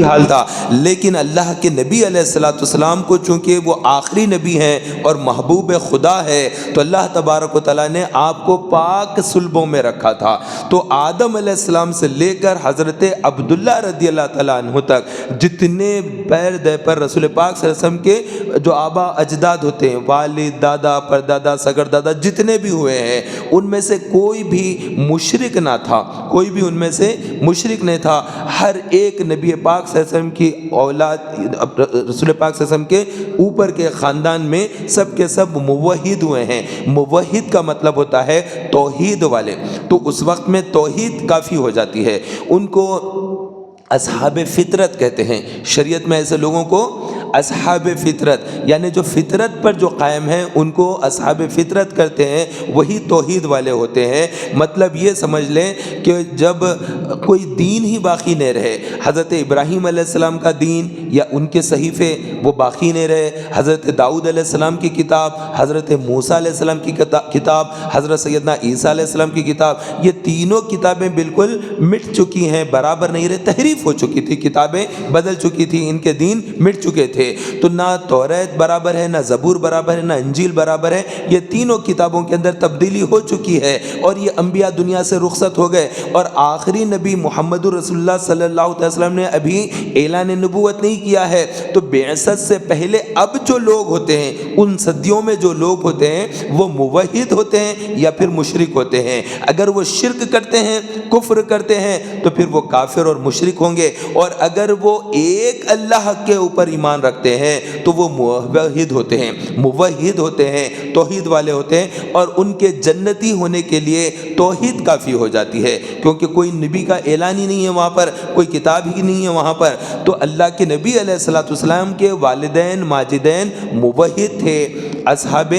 حال تھا، لیکن اللہ کے نبی علیہ الصلوۃ والسلام کو چونکہ وہ آخری نبی ہیں اور محبوب خدا ہے تو اللہ تبارک و تعالیٰ نے آپ کو پاک صلبوں میں رکھا تھا۔ تو آدم علیہ السلام سے لے کر حضرت عبداللہ رضی اللہ تعالیٰ عنہ تک جتنے پیر دے پر رسول پاک صلی اللہ علیہ وسلم کے جو آبا اجداد ہوتے ہیں، والد، دادا، پردادا، سگر دادا، جتنے بھی ہوئے ہیں ان میں سے کوئی بھی مشرک نہ تھا، کوئی بھی ان میں سے مشرک نہیں تھا۔ ہر ایک نبی پاک صلی اللہ علیہ وسلم کی اولاد، رسول پاک صلی اللہ علیہ وسلم کے اوپر کے خاندان میں سب کے سب موحد ہوئے ہیں۔ موحد کا مطلب ہوتا ہے توحید والے، تو اس وقت میں توحید کافی ہو جاتی ہے۔ ان کو اصحاب فطرت کہتے ہیں، شریعت میں ایسے لوگوں کو اصحاب فطرت، یعنی جو فطرت پر جو قائم ہیں ان کو اصحاب فطرت کرتے ہیں، وہی توحید والے ہوتے ہیں۔ مطلب یہ سمجھ لیں کہ جب کوئی دین ہی باقی نہیں رہے، حضرت ابراہیم علیہ السلام کا دین یا ان کے صحیفے وہ باقی نہیں رہے، حضرت داؤد علیہ السلام کی کتاب، حضرت موسیٰ علیہ السلام کی کتاب، حضرت سیدنا عیسیٰ علیہ السلام کی کتاب، یہ تینوں کتابیں بالکل مٹ چکی ہیں، برابر نہیں رہے، تحریف ہو چکی تھی، کتابیں بدل چکی تھی، ان کے دین مٹ چکے تھے۔ تو نہ توریت برابر ہے، نہ زبور برابر ہے، نہ انجیل برابر ہے، یہ تینوں کتابوں کے اندر تبدیلی ہو چکی ہے اور یہ انبیاء دنیا سے رخصت ہو گئے، اور آخری نبی محمد رسول اللہ صلی اللہ علیہ وسلم نے ابھی اعلان نبوت نہیں کیا ہے۔ تو بعثت سے پہلے اب جو لوگ ہوتے ہیں، ان صدیوں میں جو لوگ ہوتے ہیں وہ موحد ہوتے ہیں یا پھر مشرک ہوتے ہیں۔ اگر وہ شرک کرتے ہیں، کفر کرتے ہیں، تو پھر وہ کافر اور مشرک ہوں گے، اور اگر وہ ایک اللہ کے اوپر ایمان رکھتے ہیں تو وہ موحد ہوتے ہیں، موحد ہوتے ہیں، توحید والے ہوتے ہیں، اور ان کے جنتی ہونے کے لیے توحید کافی ہو جاتی ہے، کیونکہ کوئی نبی کا اعلان ہی نہیں ہے وہاں پر، کوئی کتاب ہی نہیں ہے وہاں پر۔ تو اللہ کے نبی علیہ الصلوۃ والسلام کے والدین ماجدین موحد تھے، اصحاب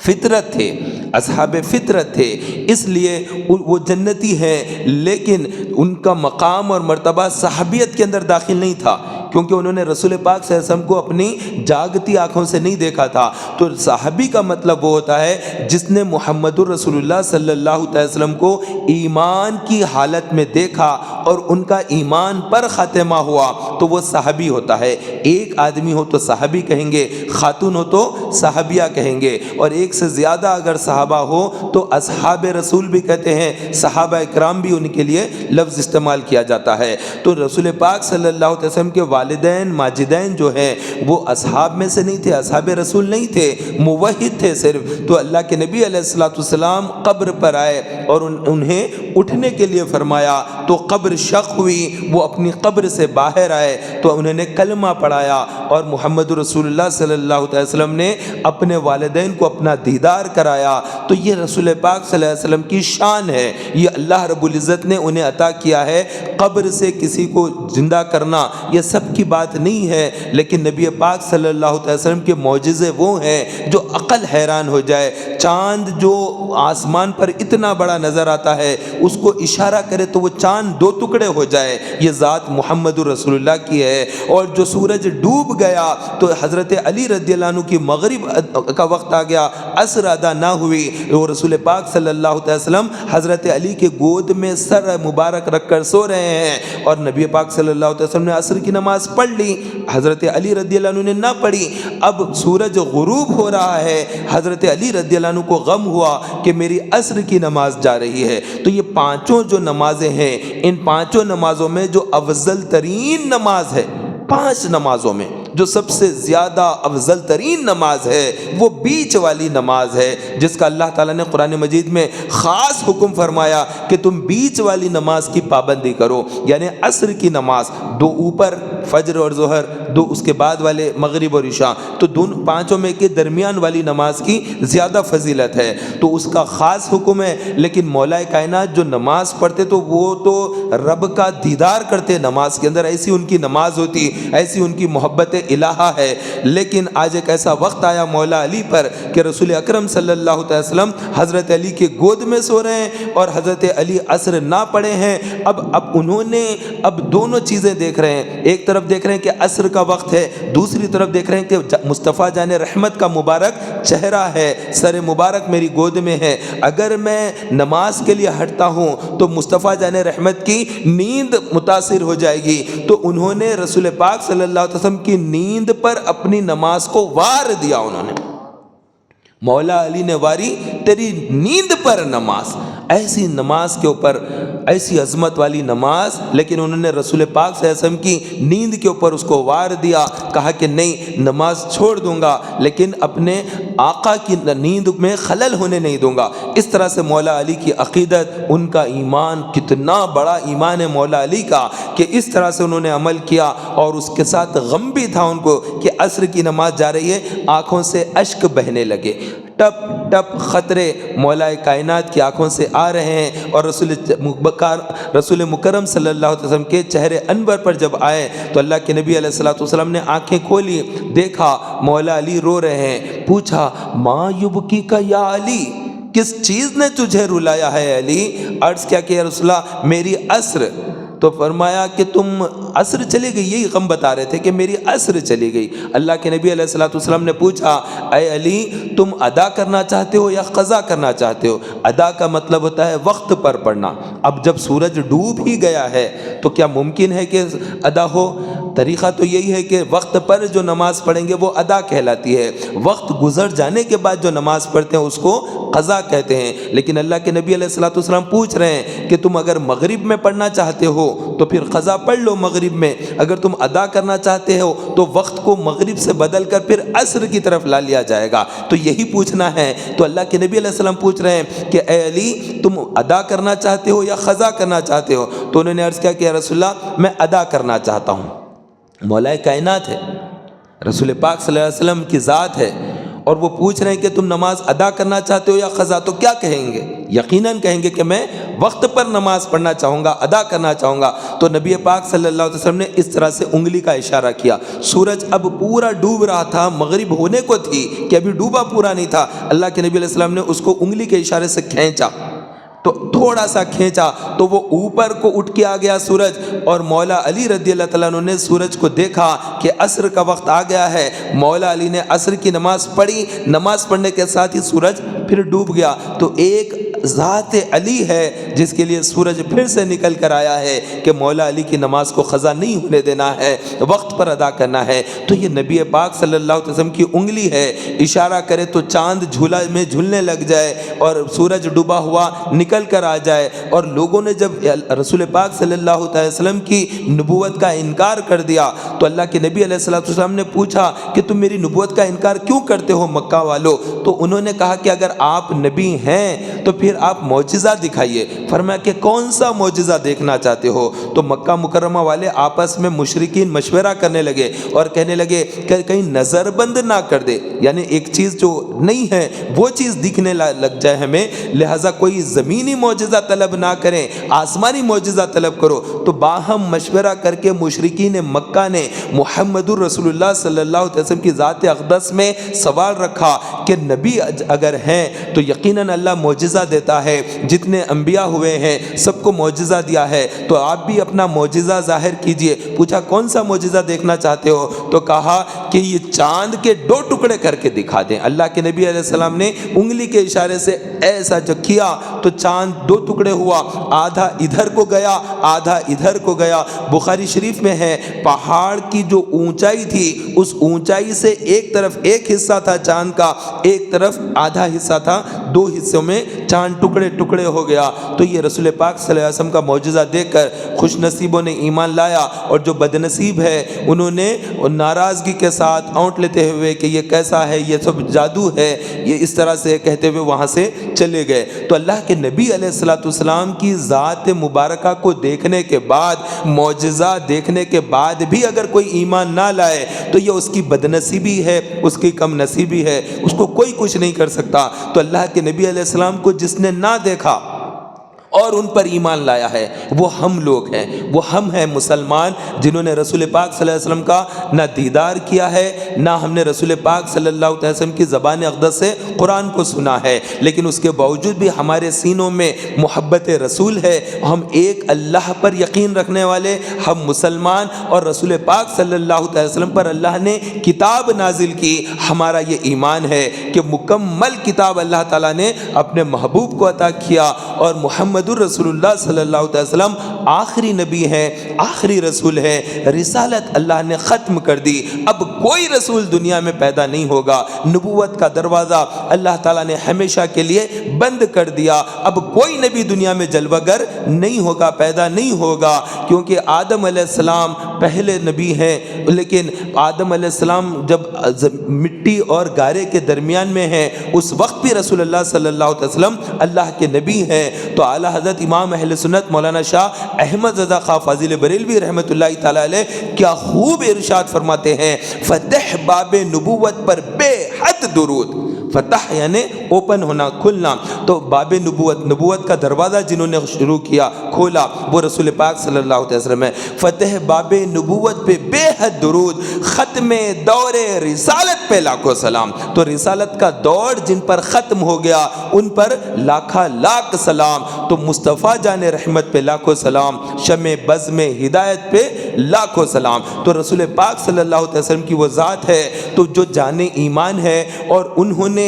فطرت تھے، اصحاب فطرت تھے، اس لیے وہ جنتی ہیں، لیکن ان کا مقام اور مرتبہ صحابیت کے اندر داخل نہیں تھا، کیونکہ انہوں نے رسول پاک صلی اللہ علیہ وسلم کو اپنی جاگتی آنکھوں سے نہیں دیکھا تھا۔ تو صحابی کا مطلب وہ ہوتا ہے جس نے محمد الرسول اللہ صلی اللہ علیہ وسلم کو ایمان کی حالت میں دیکھا اور ان کا ایمان پر خاتمہ ہوا تو وہ صحابی ہوتا ہے۔ ایک آدمی ہو تو صحابی کہیں گے، خاتون ہو تو صحابیہ کہیں گے، اور ایک سے زیادہ اگر صحابہ ہو تو اصحاب رسول بھی کہتے ہیں، صحابہ اکرام بھی ان کے لیے لفظ استعمال کیا جاتا ہے۔ تو رسول پاک صلی اللہ علیہ وسلم کے والدین ماجدین جو ہیں وہ اصحاب میں سے نہیں تھے، اصحاب رسول نہیں تھے، موحد تھے صرف۔ تو اللہ کے نبی علیہ الصلوۃ والسلام قبر پر آئے اور انہیں اٹھنے کے لیے فرمایا تو قبر شق ہوئی، وہ اپنی قبر سے باہر آئے تو انہوں نے کلمہ پڑھایا، اور محمد رسول اللہ صلی اللہ علیہ وسلم نے اپنے والدین کو اپنا دیدار کرایا۔ تو یہ رسول پاک صلی اللہ علیہ وسلم کی شان ہے، یہ اللہ رب العزت نے انہیں عطا کیا ہے۔ قبر سے کسی کو زندہ کرنا یہ سب کی بات نہیں ہے، لیکن نبی پاک صلی اللہ علیہ وسلم کے معجزے وہ ہیں جو عقل حیران ہو جائے۔ چاند جو آسمان پر اتنا بڑا نظر آتا ہے، اس کو اشارہ کرے تو وہ چاند دو ٹکڑے ہو جائے، یہ ذات محمد رسول اللہ کی ہے۔ اور جو سورج ڈوب گیا تو حضرت علی رضی اللہ عنہ کی مغرب کا وقت آ گیا، عصر ادا نہ ہوئی، وہ رسول پاک صلی اللہ علیہ وسلم حضرت علی کے گود میں سر مبارک رکھ کر سو رہے ہیں، اور نبی پاک صلی اللہ علیہ وسلم نے عصر کی نماز پڑھ لی، حضرت علی رضی اللہ عنہ نے نہ پڑھی۔ اب سورج غروب ہو رہا ہے، حضرت علی رضی اللہ عنہ کو غم ہوا کہ میری عصر کی نماز جا رہی ہے۔ تو یہ پانچوں جو نمازیں ہیں، ان پانچوں نمازوں میں جو افضل ترین نماز ہے، 5 نمازوں میں جو سب سے زیادہ افضل ترین نماز ہے وہ بیچ والی نماز ہے، جس کا اللہ تعالیٰ نے قرآن مجید میں خاص حکم فرمایا کہ تم بیچ والی نماز کی پابندی کرو، یعنی عصر کی نماز، 2 اوپر فجر اور ظہر، 2 اس کے بعد والے مغرب اور عشاء، تو دونوں پانچوں میں کے درمیان والی نماز کی زیادہ فضیلت ہے، تو اس کا خاص حکم ہے۔ لیکن مولا کائنات جو نماز پڑھتے تو وہ تو رب کا دیدار کرتے نماز کے اندر، ایسی ان کی نماز ہوتی، ایسی ان کی محبت الہہ ہے۔ لیکن آج ایک ایسا وقت آیا مولا علی پر کہ رسول اکرم صلی اللہ علیہ وسلم حضرت علی کے گود میں سو رہے ہیں اور حضرت علی عصر نہ پڑھے ہیں۔ اب انہوں نے دونوں چیزیں دیکھ رہے ہیں، ایک طرف دیکھ رہے ہیں کہ عصر کا وقت ہے، دوسری طرف دیکھ رہے ہیں کہ مصطفیٰ جان رحمت کا مبارک چہرہ ہے، سر مبارک میری گود میں ہے، اگر میں نماز کے لیے ہٹتا ہوں تو مصطفیٰ جان رحمت کی نیند متاثر ہو جائے گی۔ تو انہوں نے رسول پاک صلی اللہ علیہ وسلم کی نیند پر اپنی نماز کو وار دیا۔ انہوں نے مولا علی نے واری تیری نیند پر نماز، ایسی نماز کے اوپر، ایسی عظمت والی نماز، لیکن انہوں نے رسول پاک صلی اللہ علیہ وسلم کی نیند کے اوپر اس کو وار دیا، کہا کہ نہیں نماز چھوڑ دوں گا لیکن اپنے آقا کی نیند میں خلل ہونے نہیں دوں گا۔ اس طرح سے مولا علی کی عقیدت، ان کا ایمان، کتنا بڑا ایمان ہے مولا علی کا کہ اس طرح سے انہوں نے عمل کیا، اور اس کے ساتھ غم بھی تھا ان کو کہ عصر کی نماز جا رہی ہے، آنکھوں سے اشک بہنے لگے، ٹپ ٹپ خطرے مولا کائنات کی آنکھوں سے آ رہے ہیں، اور رسول مکرم صلی اللہ علیہ وسلم کے چہرے انور پر جب آئے تو اللہ کے نبی علیہ الصلوۃ والسلام نے آنکھیں کھولی، دیکھا مولا علی رو رہے ہیں، پوچھا ما یبکی کا یا علی، کس چیز نے تجھے رلایا ہے علی؟ عرض کیا کہ یا رسول اللہ میری عصر، تو فرمایا کہ تم عصر چلی گئی، یہی غم بتا رہے تھے کہ میری عصر چلی گئی۔ اللہ کے نبی علیہ الصلوۃ والسلام نے پوچھا اے علی تم ادا کرنا چاہتے ہو یا قضا کرنا چاہتے ہو؟ ادا کا مطلب ہوتا ہے وقت پر پڑھنا، اب جب سورج ڈوب ہی گیا ہے تو کیا ممکن ہے کہ ادا ہو؟ طریقہ تو یہی ہے کہ وقت پر جو نماز پڑھیں گے وہ ادا کہلاتی ہے، وقت گزر جانے کے بعد جو نماز پڑھتے ہیں اس کو قضا کہتے ہیں۔ لیکن اللہ کے نبی علیہ الصلوۃ والسلام پوچھ رہے ہیں کہ تم اگر مغرب میں پڑھنا چاہتے ہو تو پھر قضا پڑھ لو مغرب میں، اگر تم ادا کرنا چاہتے ہو تو وقت کو مغرب سے بدل کر پھر عصر کی طرف لا لیا جائے گا، تو یہی پوچھنا ہے۔ تو اللہ کے نبی علیہ السلام پوچھ رہے ہیں کہ اے علی تم ادا کرنا چاہتے ہو یا قضا کرنا چاہتے ہو؟ تو انہوں نے عرض کیا کہ یا رسول اللہ میں ادا کرنا چاہتا ہوں۔ مولا کائنات ہے، رسول پاک صلی اللہ علیہ وسلم کی ذات ہے، اور وہ پوچھ رہے ہیں کہ تم نماز ادا کرنا چاہتے ہو یا قضا، تو کیا کہیں گے؟ یقیناً کہیں گے کہ میں وقت پر نماز پڑھنا چاہوں گا، ادا کرنا چاہوں گا۔ تو نبی پاک صلی اللہ علیہ وسلم نے اس طرح سے انگلی کا اشارہ کیا، سورج اب پورا ڈوب رہا تھا، مغرب ہونے کو تھی کہ ابھی ڈوبا پورا نہیں تھا، اللہ کے نبی علیہ السلام نے اس کو انگلی کے اشارے سے کھینچا، تو تھوڑا سا کھینچا تو وہ اوپر کو اٹھ کے آ گیا سورج، اور مولا علی رضی اللہ تعالیٰ عنہ نے سورج کو دیکھا کہ عصر کا وقت آ گیا ہے، مولا علی نے عصر کی نماز پڑھی، نماز پڑھنے کے ساتھ ہی سورج پھر ڈوب گیا۔ تو ایک ذات علی ہے جس کے لیے سورج پھر سے نکل کر آیا ہے کہ مولا علی کی نماز کو قضا نہیں ہونے دینا ہے، وقت پر ادا کرنا ہے۔ تو یہ نبی پاک صلی اللہ علیہ وسلم کی انگلی ہے، اشارہ کرے تو چاند جھولا میں جھولنے لگ جائے اور سورج ڈوبا ہوا نکل کر آ جائے۔ اور لوگوں نے جب رسول پاک صلی اللہ علیہ وسلم کی نبوت کا انکار کر دیا تو اللہ کے نبی علیہ السلام نے پوچھا کہ تم میری نبوت کا انکار کیوں کرتے ہو مکہ والو؟ تو انہوں نے کہا کہ اگر آپ نبی ہیں تو پھر آپ معجزہ دکھائیے۔ فرمایا کہ کون سا معجزہ دیکھنا چاہتے ہو؟ تو مکہ مکرمہ والے آپس میں مشرکین مشورہ کرنے لگے اور کہنے لگے کہ کہیں نظر بند نہ کر دے، یعنی ایک چیز جو نہیں ہے وہ چیز دکھنے لگ جائے ہمیں، لہٰذا کوئی زمینی معجزہ طلب نہ کریں، آسمانی معجزہ طلب کرو۔ تو باہم مشورہ کر کے مشرکین مکہ نے محمد الرسول اللہ صلی اللہ علیہ وسلم کی ذات اقدس میں سوال رکھا کہ نبی اگر ہیں تو یقیناً اللہ معجزہ دیتا ہے، جتنے انبیاء ہوئے ہیں سب کو معجزہ دیا ہے، تو آپ بھی اپنا معجزہ ظاہر کیجئے۔ پوچھا کون سا معجزہ دیکھنا چاہتے ہو؟ تو کہا کہ یہ چاند کے 2 ٹکڑے کر کے دکھا دیں۔ اللہ کے نبی علیہ السلام نے انگلی کے اشارے سے ایسا جو کیا تو چاند 2 ٹکڑے ہوا، آدھا ادھر کو گیا آدھا ادھر کو گیا۔ بخاری شریف میں ہے پہاڑ کی جو اونچائی تھی اس اونچائی سے ایک طرف ایک حصہ تھا چاند کا، ایک طرف آدھا حصہ تھا، 2 حصوں میں چاند ٹکڑے ٹکڑے ہو گیا۔ تو یہ رسول پاک صلی اللہ علیہ وسلم کا معجزہ دیکھ کر خوش نصیبوں نے ایمان لایا، اور جو بد نصیب ہے انہوں نے ناراضگی کے ساتھ اونٹ لیتے ہوئے کہ یہ کیسا ہے، یہ سب جادو ہے، یہ اس طرح سے کہتے ہوئے وہاں سے چلے گئے۔ تو اللہ کے نبی علیہ السلام کی ذات مبارکہ کو دیکھنے کے بعد، معجزہ دیکھنے کے بعد بھی اگر کوئی ایمان نہ لائے تو یہ اس کی بد نصیبی ہے، اس کی کم نصیبی ہے، اس کو کوئی کچھ نہیں کر سکتا۔ تو اللہ کے نبی علیہ السلام کو جس نے نہ دیکھا اور ان پر ایمان لایا ہے وہ ہم لوگ ہیں، وہ ہم ہیں مسلمان جنہوں نے رسول پاک صلی اللہ علیہ وسلم کا نہ دیدار کیا ہے، نہ ہم نے رسول پاک صلی اللہ علیہ وسلم کی زبان اقدس سے قرآن کو سنا ہے، لیکن اس کے باوجود بھی ہمارے سینوں میں محبت رسول ہے، ہم ایک اللہ پر یقین رکھنے والے، ہم مسلمان، اور رسول پاک صلی اللہ علیہ وسلم پر اللہ نے کتاب نازل کی، ہمارا یہ ایمان ہے کہ مکمل کتاب اللہ تعالیٰ نے اپنے محبوب کو عطا کیا، اور محمد الرسول اللہ صلی اللہ علیہ وسلم آخری نبی ہے، آخری رسول ہے، رسالت اللہ نے ختم کر دی، اب کوئی رسول دنیا میں پیدا نہیں ہوگا، نبوت کا دروازہ اللہ تعالیٰ نے ہمیشہ کے لیے بند کر دیا، اب کوئی نبی دنیا میں جلوہ گر نہیں ہوگا، پیدا نہیں ہوگا، کیونکہ آدم علیہ السلام پہلے نبی ہیں، لیکن آدم علیہ السلام جب مٹی اور گارے کے درمیان میں ہیں اس وقت بھی رسول اللہ صلی اللہ علیہ وسلم اللہ کے نبی ہیں۔ تو اعلیٰ حضرت امام اہل سنت مولانا شاہ احمد رضا خان فاضل بریلوی رحمۃ اللہ تعالی علیہ کیا خوب ارشاد فرماتے ہیں، فتح باب نبوت پر بے حد درود، فتح یعنی اوپن ہونا، کھلنا، تو باب نبوت کا دروازہ جنہوں نے شروع کیا، کھولا، وہ رسول پاک صلی اللہ علیہ وسلم ہے۔ فتح باب نبوت پہ بے حد درود، ختم دور رسالت پہ لاکھوں سلام، تو رسالت کا دور جن پر ختم ہو گیا ان پر لاکھا لاکھ سلام، تو مصطفیٰ جان رحمت پہ لاکھوں سلام، شمع بزم ہدایت پہ لاکھوں سلام، تو رسول پاک صلی اللہ علیہ وسلم کی وہ ذات ہے تو جو جان ایمان ہے، اور انہوں نے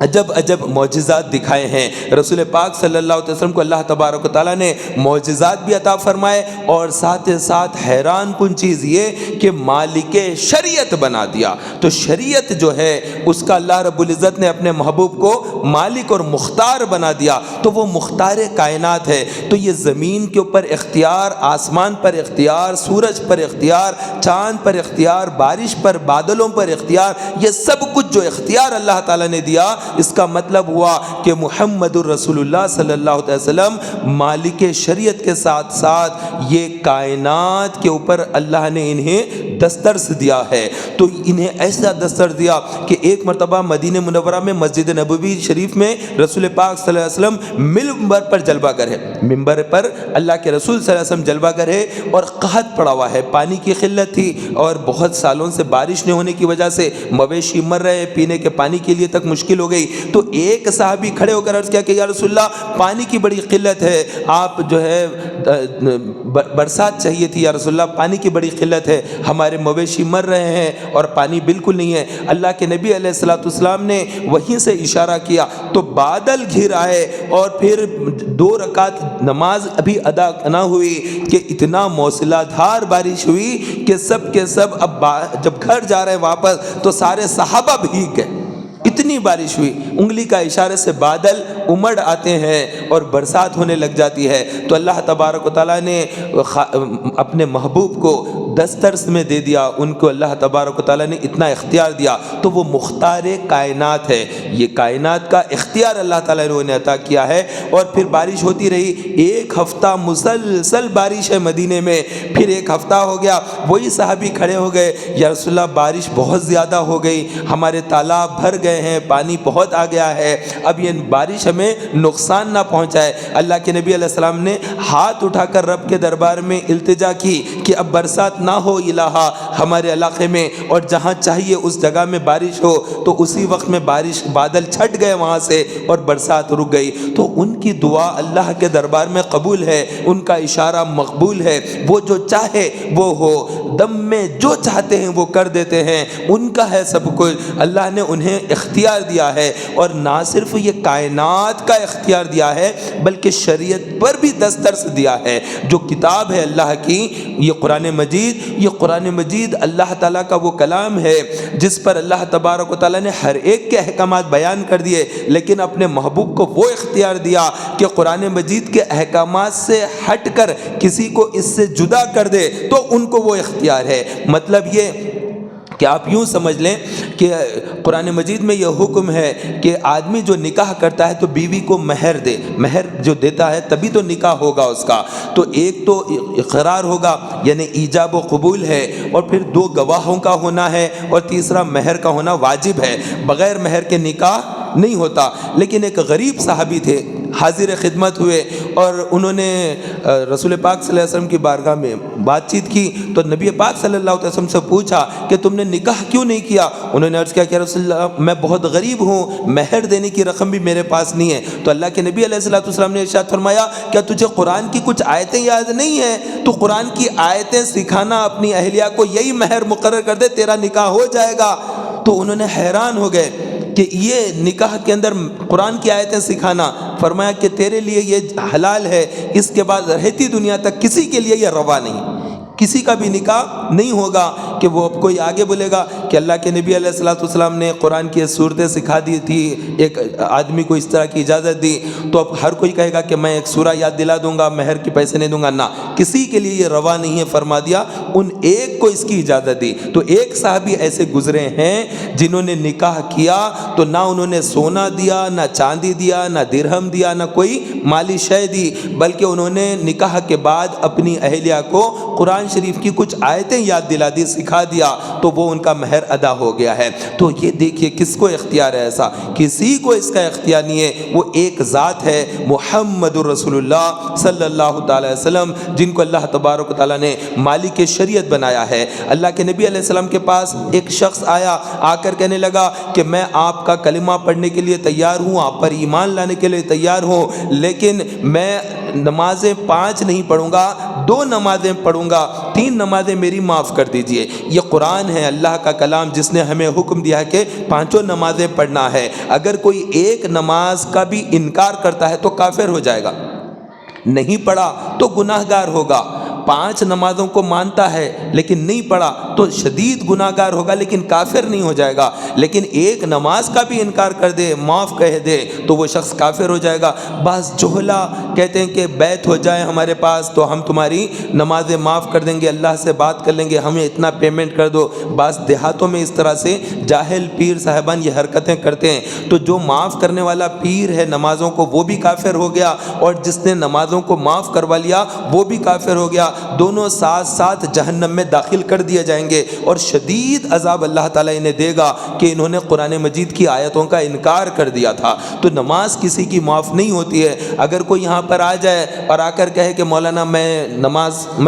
عجب عجب معجزات دکھائے ہیں، رسول پاک صلی اللہ علیہ وسلم کو اللہ تبارک و تعالیٰ نے معجزات بھی عطا فرمائے، اور ساتھ ساتھ حیران کن چیز یہ کہ مالک شریعت بنا دیا، تو شریعت جو ہے اس کا اللہ رب العزت نے اپنے محبوب کو مالک اور مختار بنا دیا، تو وہ مختار کائنات ہے، تو یہ زمین کے اوپر اختیار، آسمان پر اختیار، سورج پر اختیار، چاند پر اختیار، بارش پر، بادلوں پر اختیار، یہ سب کچھ جو اختیار اللہ تعالیٰ نے دیا، اس کا مطلب ہوا کہ محمد الرسول اللہ صلی اللہ علیہ وسلم مالک شریعت کے ساتھ ساتھ یہ کائنات کے اوپر اللہ نے انہیں دسترس دیا ہے، تو انہیں ایسا دستر دیا کہ ایک مرتبہ مدینہ منورہ میں مسجد نبوی شریف میں رسول پاک صلی اللہ علیہ وسلم ممبر پر جلوہ گر ہے، ممبر پر اللہ کے رسول صلی اللہ علیہ وسلم جلوہ گر ہے، اور قحط پڑا ہوا ہے، پانی کی قلت تھی، اور بہت سالوں سے بارش نہ ہونے کی وجہ سے مویشی مر رہے، پینے کے پانی کے لیے تک مشکل ہو گئی، تو ایک صحابی کھڑے ہو کر عرض کیا کہ یا رسول اللہ پانی کی بڑی قلت ہے، آپ جو ہے برسات چاہیے تھی یا رسول اللہ، پانی کی بڑی قلت ہے، ہمارے مویشی مر رہے ہیں اور پانی بالکل نہیں ہے۔ اللہ کے نبی علیہ الصلوۃ والسلام نے وہیں سے اشارہ کیا تو بادل گھر آئے، اور پھر 2 رکعت نماز ابھی ادا نہ ہوئی کہ اتنا موسلا دھار بارش ہوئی کہ سب کے سب اب جب گھر جا رہے ہیں واپس تو سارے صحابہ بھیگ گئے، اتنی بارش ہوئی، انگلی کا اشارے سے بادل امڑ آتے ہیں اور برسات ہونے لگ جاتی ہے، تو اللہ تبارک و تعالیٰ نے اپنے محبوب کو دسترس میں دے دیا، ان کو اللہ تبارک و تعالیٰ نے اتنا اختیار دیا، تو وہ مختار کائنات ہے، یہ کائنات کا اختیار اللہ تعالیٰ نے انہیں عطا کیا ہے، اور پھر بارش ہوتی رہی، 1 ہفتہ مسلسل بارش ہے مدینے میں، پھر 1 ہفتہ ہو گیا، وہی صحابی کھڑے ہو گئے، یا رسول اللہ بارش بہت زیادہ ہو گئی، ہمارے تالاب بھر گئے ہیں، پانی بہت آ گیا ہے، اب یہ بارش ہمیں نقصان نہ پہنچائے۔ اللہ کے نبی علیہ السلام نے ہاتھ اٹھا کر رب کے دربار میں التجا کی کہ اب برسات نہ ہو الہا ہمارے علاقے میں، اور جہاں چاہیے اس جگہ میں بارش ہو، تو اسی وقت میں بادل چھٹ گئے وہاں سے اور برسات رک گئی، تو ان کی دعا اللہ کے دربار میں قبول ہے، ان کا اشارہ مقبول ہے، وہ جو چاہے وہ ہو، دم میں جو چاہتے ہیں وہ کر دیتے ہیں، ان کا ہے سب کچھ، اللہ نے انہیں اختیار دیا ہے، اور نہ صرف یہ کائنات کا اختیار دیا ہے بلکہ شریعت پر بھی دسترس دیا ہے، جو کتاب ہے اللہ کی، یہ قرآن مجید اللہ تعالیٰ کا وہ کلام ہے جس پر اللہ تبارک و تعالیٰ نے ہر ایک کے احکامات بیان کر دیے، لیکن اپنے محبوب کو وہ اختیار دیا کہ قرآن مجید کے احکامات سے ہٹ کر کسی کو اس سے جدا کر دے تو ان کو وہ اختیار ہے۔ مطلب یہ کہ آپ یوں سمجھ لیں کہ قرآن مجید میں یہ حکم ہے کہ آدمی جو نکاح کرتا ہے تو بیوی کو مہر دے، مہر جو دیتا ہے تبھی تو نکاح ہوگا اس کا، تو ایک تو اقرار ہوگا یعنی ایجاب و قبول ہے، اور پھر 2 گواہوں کا ہونا ہے، اور تیسرا مہر کا ہونا واجب ہے، بغیر مہر کے نکاح نہیں ہوتا۔ لیکن ایک غریب صحابی تھے حاضر خدمت ہوئے اور انہوں نے رسول پاک صلی اللہ علیہ وسلم کی بارگاہ میں بات چیت کی تو نبی پاک صلی اللہ علیہ وسلم سے پوچھا کہ تم نے نکاح کیوں نہیں کیا؟ انہوں نے عرض کیا کہ رسول اللہ میں بہت غریب ہوں، مہر دینے کی رقم بھی میرے پاس نہیں ہے۔ تو اللہ کے نبی علیہ الصلوۃ والسلام نے ارشاد فرمایا کیا تجھے قرآن کی کچھ آیتیں یاد نہیں ہیں؟ تو قرآن کی آیتیں سکھانا اپنی اہلیہ کو، یہی مہر مقرر کر دے، تیرا نکاح ہو جائے گا۔ تو انہوں نے حیران ہو گئے کہ یہ نکاح کے اندر قرآن کی آیتیں سکھانا، فرمایا کہ تیرے لیے یہ حلال ہے، اس کے بعد رہتی دنیا تک کسی کے لیے یہ روا نہیں، کسی کا بھی نکاح نہیں ہوگا کہ وہ اب کوئی آگے بولے گا کہ اللہ کے نبی علیہ الصلوۃ والسلام نے قرآن کی صورتیں سکھا دی تھی، ایک آدمی کو اس طرح کی اجازت دی تو اب ہر کوئی کہے گا کہ میں ایک سورہ یاد دلا دوں گا، مہر کے پیسے نہیں دوں گا۔ نہ، کسی کے لیے یہ روا نہیں ہے، فرما دیا ان ایک کو اس کی اجازت دی۔ تو ایک صحابی ایسے گزرے ہیں جنہوں نے نکاح کیا تو نہ انہوں نے سونا دیا، نہ چاندی دیا، نہ درہم دیا، نہ کوئی مالی شے دی، بلکہ انہوں نے نکاح کے بعد اپنی اہلیہ کو قرآن شریف کی کچھ آیتیں یاد دلا دی، سکھا دیا، تو وہ ان کا مہر ادا ہو گیا ہے۔ تو یہ دیکھیے کس کو اختیار ہے ایسا؟ کسی کو اس کا اختیار نہیں ہے، وہ ایک ذات ہے محمد الرسول اللہ صلی اللہ تعالی وسلم، جن کو اللہ تبارک و تعالیٰ نے مالک شریعت بنایا ہے۔ اللہ کے نبی علیہ السلام کے پاس ایک شخص آیا، آ کر کہنے لگا کہ میں آپ کا کلمہ پڑھنے کے لیے تیار ہوں، آپ پر ایمان لانے کے لیے تیار ہوں، لیکن میں نمازیں 5 نہیں پڑھوں گا، 2 نمازیں پڑھوں گا، 3 نمازیں میری معاف کر دیجئے۔ یہ قرآن ہے، اللہ کا کلام، جس نے ہمیں حکم دیا ہے کہ 5 نمازیں پڑھنا ہے۔ اگر کوئی ایک نماز کا بھی انکار کرتا ہے تو کافر ہو جائے گا، نہیں پڑھا تو گناہ گار ہوگا۔ 5 نمازوں کو مانتا ہے لیکن نہیں پڑھا تو شدید گناہ گار ہوگا، لیکن کافر نہیں ہو جائے گا۔ لیکن ایک نماز کا بھی انکار کر دے، معاف کہہ دے، تو وہ شخص کافر ہو جائے گا۔ بعض جہلا کہتے ہیں کہ بیعت ہو جائے ہمارے پاس تو ہم تمہاری نمازیں معاف کر دیں گے، اللہ سے بات کر لیں گے، ہمیں اتنا پیمنٹ کر دو۔ بعض دیہاتوں میں اس طرح سے جاہل پیر صاحبان یہ حرکتیں کرتے ہیں، تو جو معاف کرنے والا پیر ہے نمازوں کو وہ بھی کافر ہو گیا، اور جس نے نمازوں کو معاف کروا لیا وہ بھی کافر ہو گیا۔ دونوں ساتھ ساتھ جہنم میں داخل کر دیے جائیں گے، اور شدید عذاب اللہ تعالیٰ انہیں دے گا کہ انہوں نے قرآن مجید کی آیتوں کا انکار کر دیا تھا۔ تو نماز کسی کی معاف نہیں ہوتی ہے۔ اگر کوئی یہاں پر آ جائے اور آ کر کہے کہ مولانا میں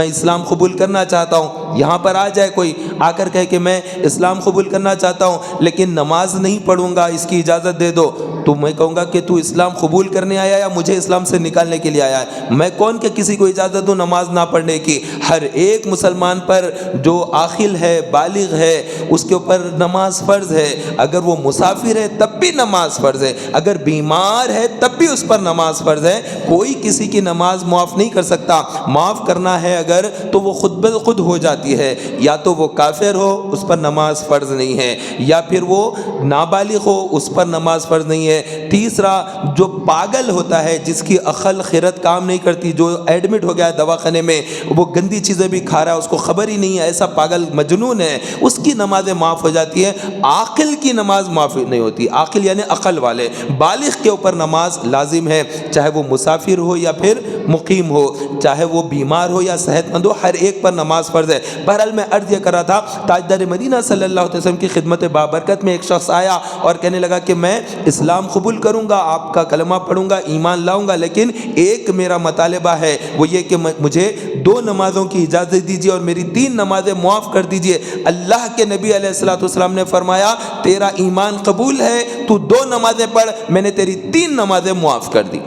اسلام قبول کرنا چاہتا ہوں، یہاں پر آ جائے کوئی آ کر کہے کہ میں اسلام قبول کرنا چاہتا ہوں لیکن نماز نہیں پڑھوں گا، اس کی اجازت دے دو، تو میں کہوں گا کہ تو اسلام قبول کرنے آیا یا مجھے اسلام سے نکالنے کے لیے آیا ہے؟ میں کون کہ کسی کو اجازت دوں نماز نہ پڑھنے کی؟ ہر ایک مسلمان پر جو عاقل ہے، بالغ ہے، اس کے اوپر نماز فرض ہے۔ اگر وہ مسافر ہے تب بھی نماز فرض ہے، اگر بیمار ہے تب بھی اس پر نماز فرض ہے۔ کوئی کسی کی نماز معاف نہیں کر سکتا۔ معاف کرنا ہے اگر تو وہ خود بخود ہو جاتی ہے، یا تو وہ کافر ہو اس پر نماز فرض نہیں ہے، یا پھر وہ نابالغ ہو اس پر نماز فرض نہیں ہے۔ تیسرا، جو پاگل ہوتا ہے، جس کی عقل خرد کام نہیں کرتی، جو ایڈمٹ ہو گیا دواخانے میں، وہ گندی چیزیں بھی کھا رہا ہے، اس کو خبر ہی نہیں ہے، ایسا پاگل مجنون ہے، اس کی نمازیں معاف ہو جاتی ہے۔ عاقل کی نماز معاف نہیں ہوتی۔ عاقل یعنی عقل والے، بالغ کے اوپر نماز لازم ہے، چاہے وہ مسافر ہو یا پھر مقیم ہو، چاہے وہ بیمار ہو یا صحت مند ہو، ہر ایک پر نماز فرض ہے۔ بہرحال میں عرض یہ کر رہا تھا، تاجدار مدینہ صلی اللہ علیہ وسلم کی خدمت بابرکت میں ایک شخص آیا اور کہنے لگا کہ میں اسلام قبول کروں گا، آپ کا کلمہ پڑھوں گا، ایمان لاؤں گا، لیکن ایک میرا مطالبہ ہے، وہ یہ کہ مجھے 2 نمازوں کی اجازت دیجیے اور میری 3 نمازیں معاف کر دیجیے۔ اللہ کے نبی علیہ الصلوۃ والسلام نے فرمایا تیرا ایمان قبول ہے، تو 2 نمازیں پڑھ، میں نے تیری 3 نمازیں معاف کر دی۔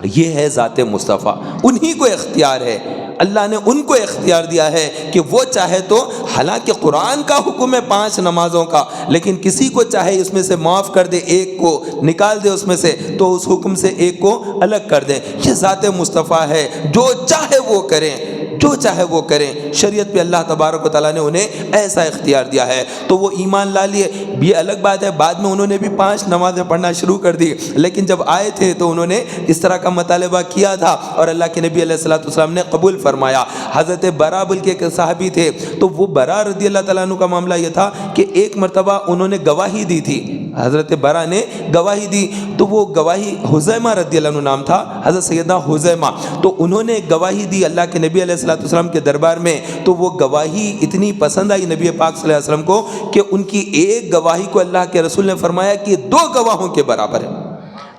یہ ہے ذات مصطفیٰ، انہی کو اختیار ہے، اللہ نے ان کو اختیار دیا ہے کہ وہ چاہے تو، حالانکہ قرآن کا حکم ہے 5 نمازوں کا، لیکن کسی کو چاہے اس میں سے معاف کر دے، ایک کو نکال دے اس میں سے، تو اس حکم سے ایک کو الگ کر دیں۔ یہ ذات مصطفیٰ ہے، جو چاہے وہ کریں، جو چاہے وہ کریں۔ شریعت پہ اللہ تبارک و تعالیٰ نے انہیں ایسا اختیار دیا ہے، تو وہ ایمان لا لیے۔ یہ الگ بات ہے، بعد میں انہوں نے بھی 5 نمازیں پڑھنا شروع کر دی، لیکن جب آئے تھے تو انہوں نے اس طرح کا مطالبہ کیا تھا اور اللہ کے نبی علیہ الصلوۃ والسلام نے قبول فرمایا۔ حضرت برا بلکہ ایک صحابی تھے، تو وہ برا رضی اللہ تعالیٰ عنہ کا معاملہ یہ تھا کہ ایک مرتبہ انہوں نے گواہی دی تھی، حضرت برا نے گواہی دی، تو وہ گواہی حذیمہ رضی اللہ عنہ نام تھا، حضرت سیدنا حذیمہ، تو انہوں نے گواہی دی اللہ کے نبی علیہ الصلوۃ والسلام کے دربار میں، تو وہ گواہی اتنی پسند آئی نبی پاک صلی اللہ علیہ وسلم کو کہ ان کی ایک گواہی کو اللہ کے رسول نے فرمایا کہ 2 گواہوں کے برابر ہے۔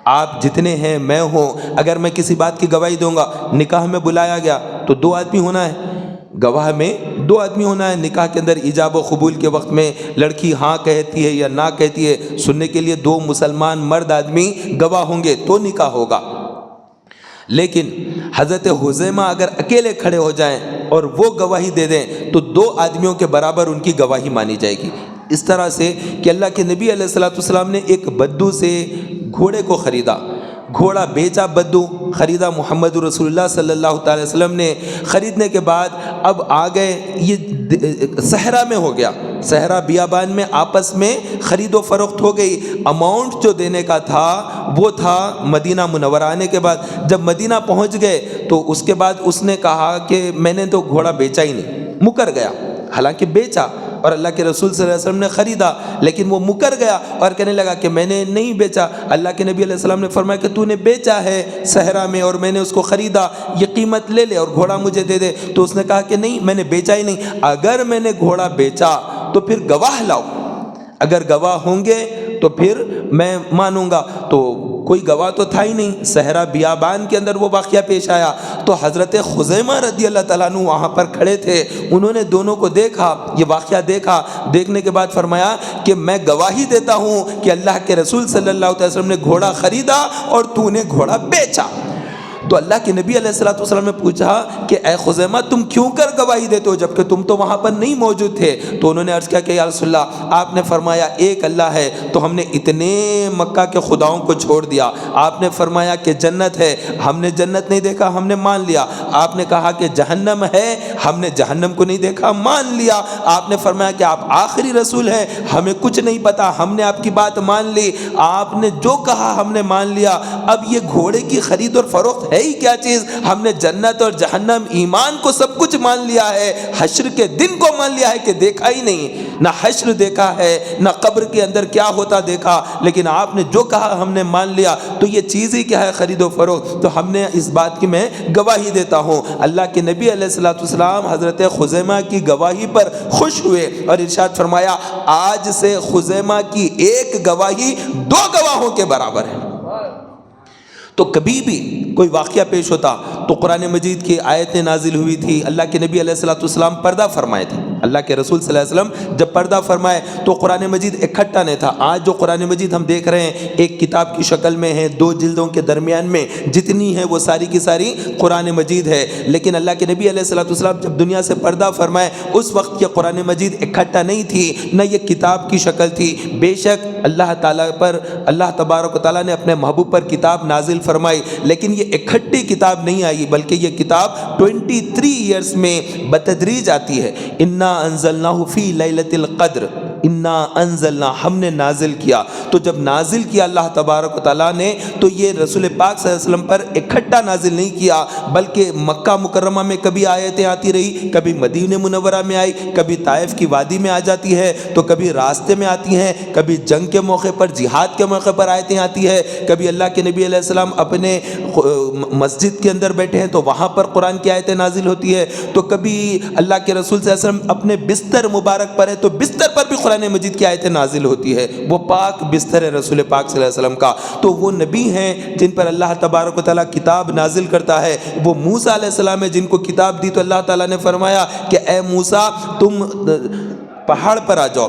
آپ جتنے ہیں، میں ہوں، اگر میں کسی بات کی گواہی دوں گا، نکاح میں بلایا گیا تو 2 آدمی ہونا ہے، گواہ میں 2 آدمی ہونا ہے۔ نکاح کے اندر ایجاب و قبول کے وقت میں لڑکی ہاں کہتی ہے یا نہ کہتی ہے، سننے کے لیے 2 مسلمان مرد آدمی گواہ ہوں گے تو نکاح ہوگا۔ لیکن حضرت حذیمہ اگر اکیلے کھڑے ہو جائیں اور وہ گواہی دے دیں تو 2 آدمیوں کے برابر ان کی گواہی مانی جائے گی۔ اس طرح سے کہ اللہ کے نبی علیہ الصلوۃ والسلام نے ایک بدو سے گھوڑے کو خریدا، گھوڑا بیچا، بدو خریدا، محمد رسول اللہ صلی اللہ تعالی وسلم نے خریدنے کے بعد اب آ گئے، یہ صحرا میں ہو گیا، صحرا بیابان میں آپس میں خرید و فروخت ہو گئی۔ اماؤنٹ جو دینے کا تھا وہ تھا مدینہ منورہ آنے کے بعد۔ جب مدینہ پہنچ گئے تو اس کے بعد اس نے کہا کہ میں نے تو گھوڑا بیچا ہی نہیں، مکر گیا، حالانکہ بیچا اور اللہ کے رسول صلی اللہ علیہ وسلم نے خریدا، لیکن وہ مکر گیا اور کہنے لگا کہ میں نے نہیں بیچا۔ اللہ کے نبی علیہ السلام نے فرمایا کہ تو نے بیچا ہے صحرا میں اور میں نے اس کو خریدا، یہ قیمت لے لے اور گھوڑا مجھے دے دے۔ تو اس نے کہا کہ نہیں، میں نے بیچا ہی نہیں، اگر میں نے گھوڑا بیچا تو پھر گواہ لاؤ، اگر گواہ ہوں گے تو پھر میں مانوں گا۔ تو کوئی گواہ تو تھا ہی نہیں، صحرا بیابان کے اندر وہ واقعہ پیش آیا۔ تو حضرت خزیمہ رضی اللہ تعالیٰ عنہ وہاں پر کھڑے تھے، انہوں نے دونوں کو دیکھا، یہ واقعہ دیکھا، دیکھنے کے بعد فرمایا کہ میں گواہی دیتا ہوں کہ اللہ کے رسول صلی اللہ علیہ وسلم نے گھوڑا خریدا اور تو نے گھوڑا بیچا۔ تو اللہ کے نبی علیہ الصلوۃ والسلام نے پوچھا کہ اے خزیمہ تم کیوں کر گواہی دیتے ہو جبکہ تم تو وہاں پر نہیں موجود تھے؟ تو انہوں نے عرض کیا کہ یا رسول اللہ، آپ نے فرمایا ایک اللہ ہے تو ہم نے اتنے مکہ کے خداؤں کو چھوڑ دیا، آپ نے فرمایا کہ جنت ہے، ہم نے جنت نہیں دیکھا، ہم نے مان لیا، آپ نے کہا کہ جہنم ہے، ہم نے جہنم کو نہیں دیکھا، مان لیا، آپ نے فرمایا کہ آپ آخری رسول ہیں، ہمیں کچھ نہیں پتا، ہم نے آپ کی بات مان لی، آپ نے جو کہا ہم نے مان لیا، اب یہ گھوڑے کی خرید اور فروخت ہے ہی کیا چیز؟ ہم نے جنت اور جہنم، ایمان کو سب کچھ مان لیا ہے، حشر کے دن کو مان لیا ہے کہ دیکھا ہی نہیں، نہ حشر دیکھا ہے نہ قبر کے اندر کیا ہوتا دیکھا، لیکن آپ نے جو کہا ہم نے مان لیا، تو یہ چیز ہی کیا ہے خرید و فروخت؟ تو ہم نے اس بات کی میں گواہی دیتا ہوں۔ اللہ کے نبی علیہ الصلوۃ والسلام حضرت خزیمہ کی گواہی پر خوش ہوئے اور ارشاد فرمایا آج سے خزیمہ کی ایک گواہی 2 گواہوں کے برابر ہے۔ تو کبھی بھی کوئی واقعہ پیش ہوتا تو قرآن مجید کی آیتیں نازل ہوئی تھی، اللہ کے نبی علیہ الصلوۃ والسلام پردہ فرمائے تھے، اللہ کے رسول صلی اللہ علیہ وسلم جب پردہ فرمائے تو قرآن مجید اکٹھا نہیں تھا۔ آج جو قرآن مجید ہم دیکھ رہے ہیں ایک کتاب کی شکل میں ہے، 2 جلدوں کے درمیان میں جتنی ہے وہ ساری کی ساری قرآن مجید ہے، لیکن اللہ کے نبی علیہ الصلوۃ والسلام جب دنیا سے پردہ فرمائے اس وقت یہ قرآن مجید اکٹھا نہیں تھی، نہ یہ کتاب کی شکل تھی۔ بے شک اللہ تعالیٰ پر، اللہ تبارک و تعالیٰ نے اپنے محبوب پر کتاب نازل فرمائی، لیکن یہ اکٹھی کتاب نہیں آئی بلکہ یہ کتاب 23 ایئرز میں بتدریج آتی ہے۔ انا انزلناہ فی لیلۃ القدر، انا انزلنا، ہم نے نازل کیا۔ تو جب نازل کیا اللہ تبارک و تعالیٰ نے تو یہ رسول پاک صلی اللہ علیہ وسلم پر اکٹھا نازل نہیں کیا، بلکہ مکہ مکرمہ میں کبھی آیتیں آتی رہی، کبھی مدینہ منورہ میں آئی، کبھی طائف کی وادی میں آ جاتی ہے، تو کبھی راستے میں آتی ہیں، کبھی جنگ کے موقع پر، جہاد کے موقع پر آیتیں آتی ہے، کبھی اللہ کے نبی علیہ السلام اپنے مسجد کے اندر بیٹھے ہیں تو وہاں پر قرآن کی آیتیں نازل ہوتی ہے، تو کبھی اللہ کے رسول صلی اللہ علیہ وسلم اپنے بستر مبارک پر ہے تو بستر پر بھی قرآن مجید کی آیتیں نازل ہوتی ہے، وہ پاک بستر ہے رسول پاک صلی اللہ علیہ وسلم کا۔ تو وہ نبی ہیں جن پر اللہ تبارک و تعالیٰ کتاب نازل کرتا ہے، وہ موسیٰ علیہ السلام ہے جن کو کتاب دی تو اللہ تعالیٰ نے فرمایا کہ اے موسیٰ تم پہاڑ پر آ جاؤ،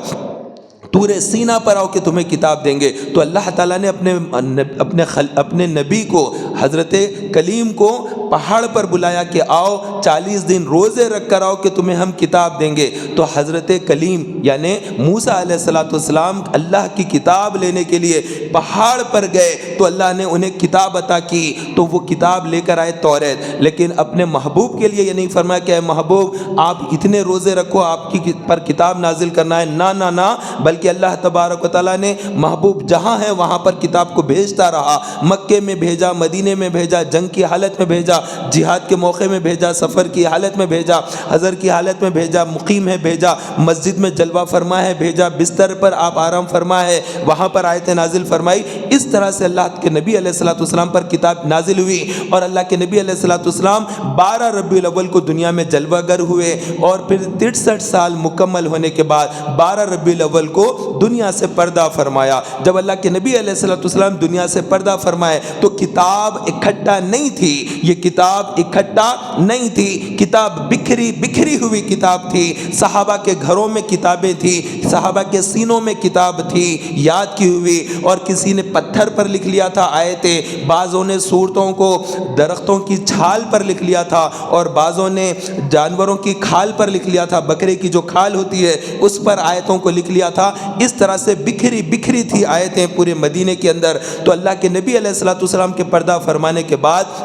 طور سینا پر آؤ کہ تمہیں کتاب دیں گے۔ تو اللہ تعالیٰ نے اپنے نبی کو، حضرت کلیم کو پہاڑ پر بلایا کہ آؤ 40 دن روزے رکھ کر آؤ کہ تمہیں ہم کتاب دیں گے۔ تو حضرت کلیم یعنی موسیٰ علیہ السلام اللہ کی کتاب لینے کے لیے پہاڑ پر گئے تو اللہ نے انہیں کتاب عطا کی، تو وہ کتاب لے کر آئے توریت، لیکن اپنے محبوب کے لیے یہ نہیں فرمایا کہ اے محبوب آپ اتنے روزے رکھو آپ کی پر کتاب نازل کرنا ہے، نہ بلکہ اللہ تبارک و تعالیٰ نے محبوب جہاں ہے وہاں پر کتاب کو بھیجتا رہا، مکے میں بھیجا، مدینے میں بھیجا، جنگ کی حالت میں بھیجا، بھیجا، جہاد کے موقع میں بھیجا، سفر کی حالت میں بھیجا، حضر کی حالت میں بھیجا، مقیم ہے بھیجا، مسجد میں جلوہ فرما ہے بھیجا، بستر پر آپ آرام فرما ہے وہاں پر آیتیں نازل فرمائی۔ اس طرح سے اللہ کے نبی علیہ الصلوۃ والسلام پر کتاب نازل ہوئی، اور اللہ کے نبی علیہ الصلوۃ والسلام 12 ربیع الاول کو دنیا میں جلوہ گر ہوئے، اور پھر 63 سال مکمل ہونے کے بعد 12 ربیع الاول کو دنیا سے پردہ فرمایا۔ جب اللہ کے نبی علیہ الصلوۃ والسلام دنیا سے پردہ فرمائے تو کتاب اکٹھا نہیں تھی، یہ کتاب اکٹھا نہیں تھی، کتاب بکھری بکھری ہوئی کتاب تھی۔ صحابہ کے گھروں میں کتابیں تھی، صحابہ کے سینوں میں کتاب تھی یاد کی ہوئی، اور کسی نے پتھر پر لکھ لیا تھا آیتیں، بعضوں نے صورتوں کو درختوں کی چھال پر لکھ لیا تھا، اور بعضوں نے جانوروں کی کھال پر لکھ لیا تھا، بکرے کی جو کھال ہوتی ہے اس پر آیتوں کو لکھ لیا تھا۔ اس طرح سے بکھری بکھری تھی آیتیں پورے مدینے کے اندر۔ تو اللہ کے نبی علیہ الصلوۃ والسلام کے پردہ فرمانے کے بعد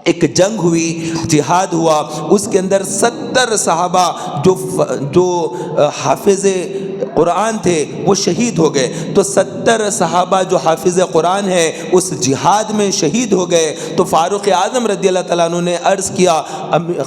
ایک جنگ ہوئی، جہاد ہوا، اس کے اندر 70 صحابہ جو حافظ قرآن تھے وہ شہید ہو گئے۔ تو 70 صحابہ جو حافظ قرآن ہے اس جہاد میں شہید ہو گئے۔ تو فاروق اعظم رضی اللہ تعالیٰ عنہ نے عرض کیا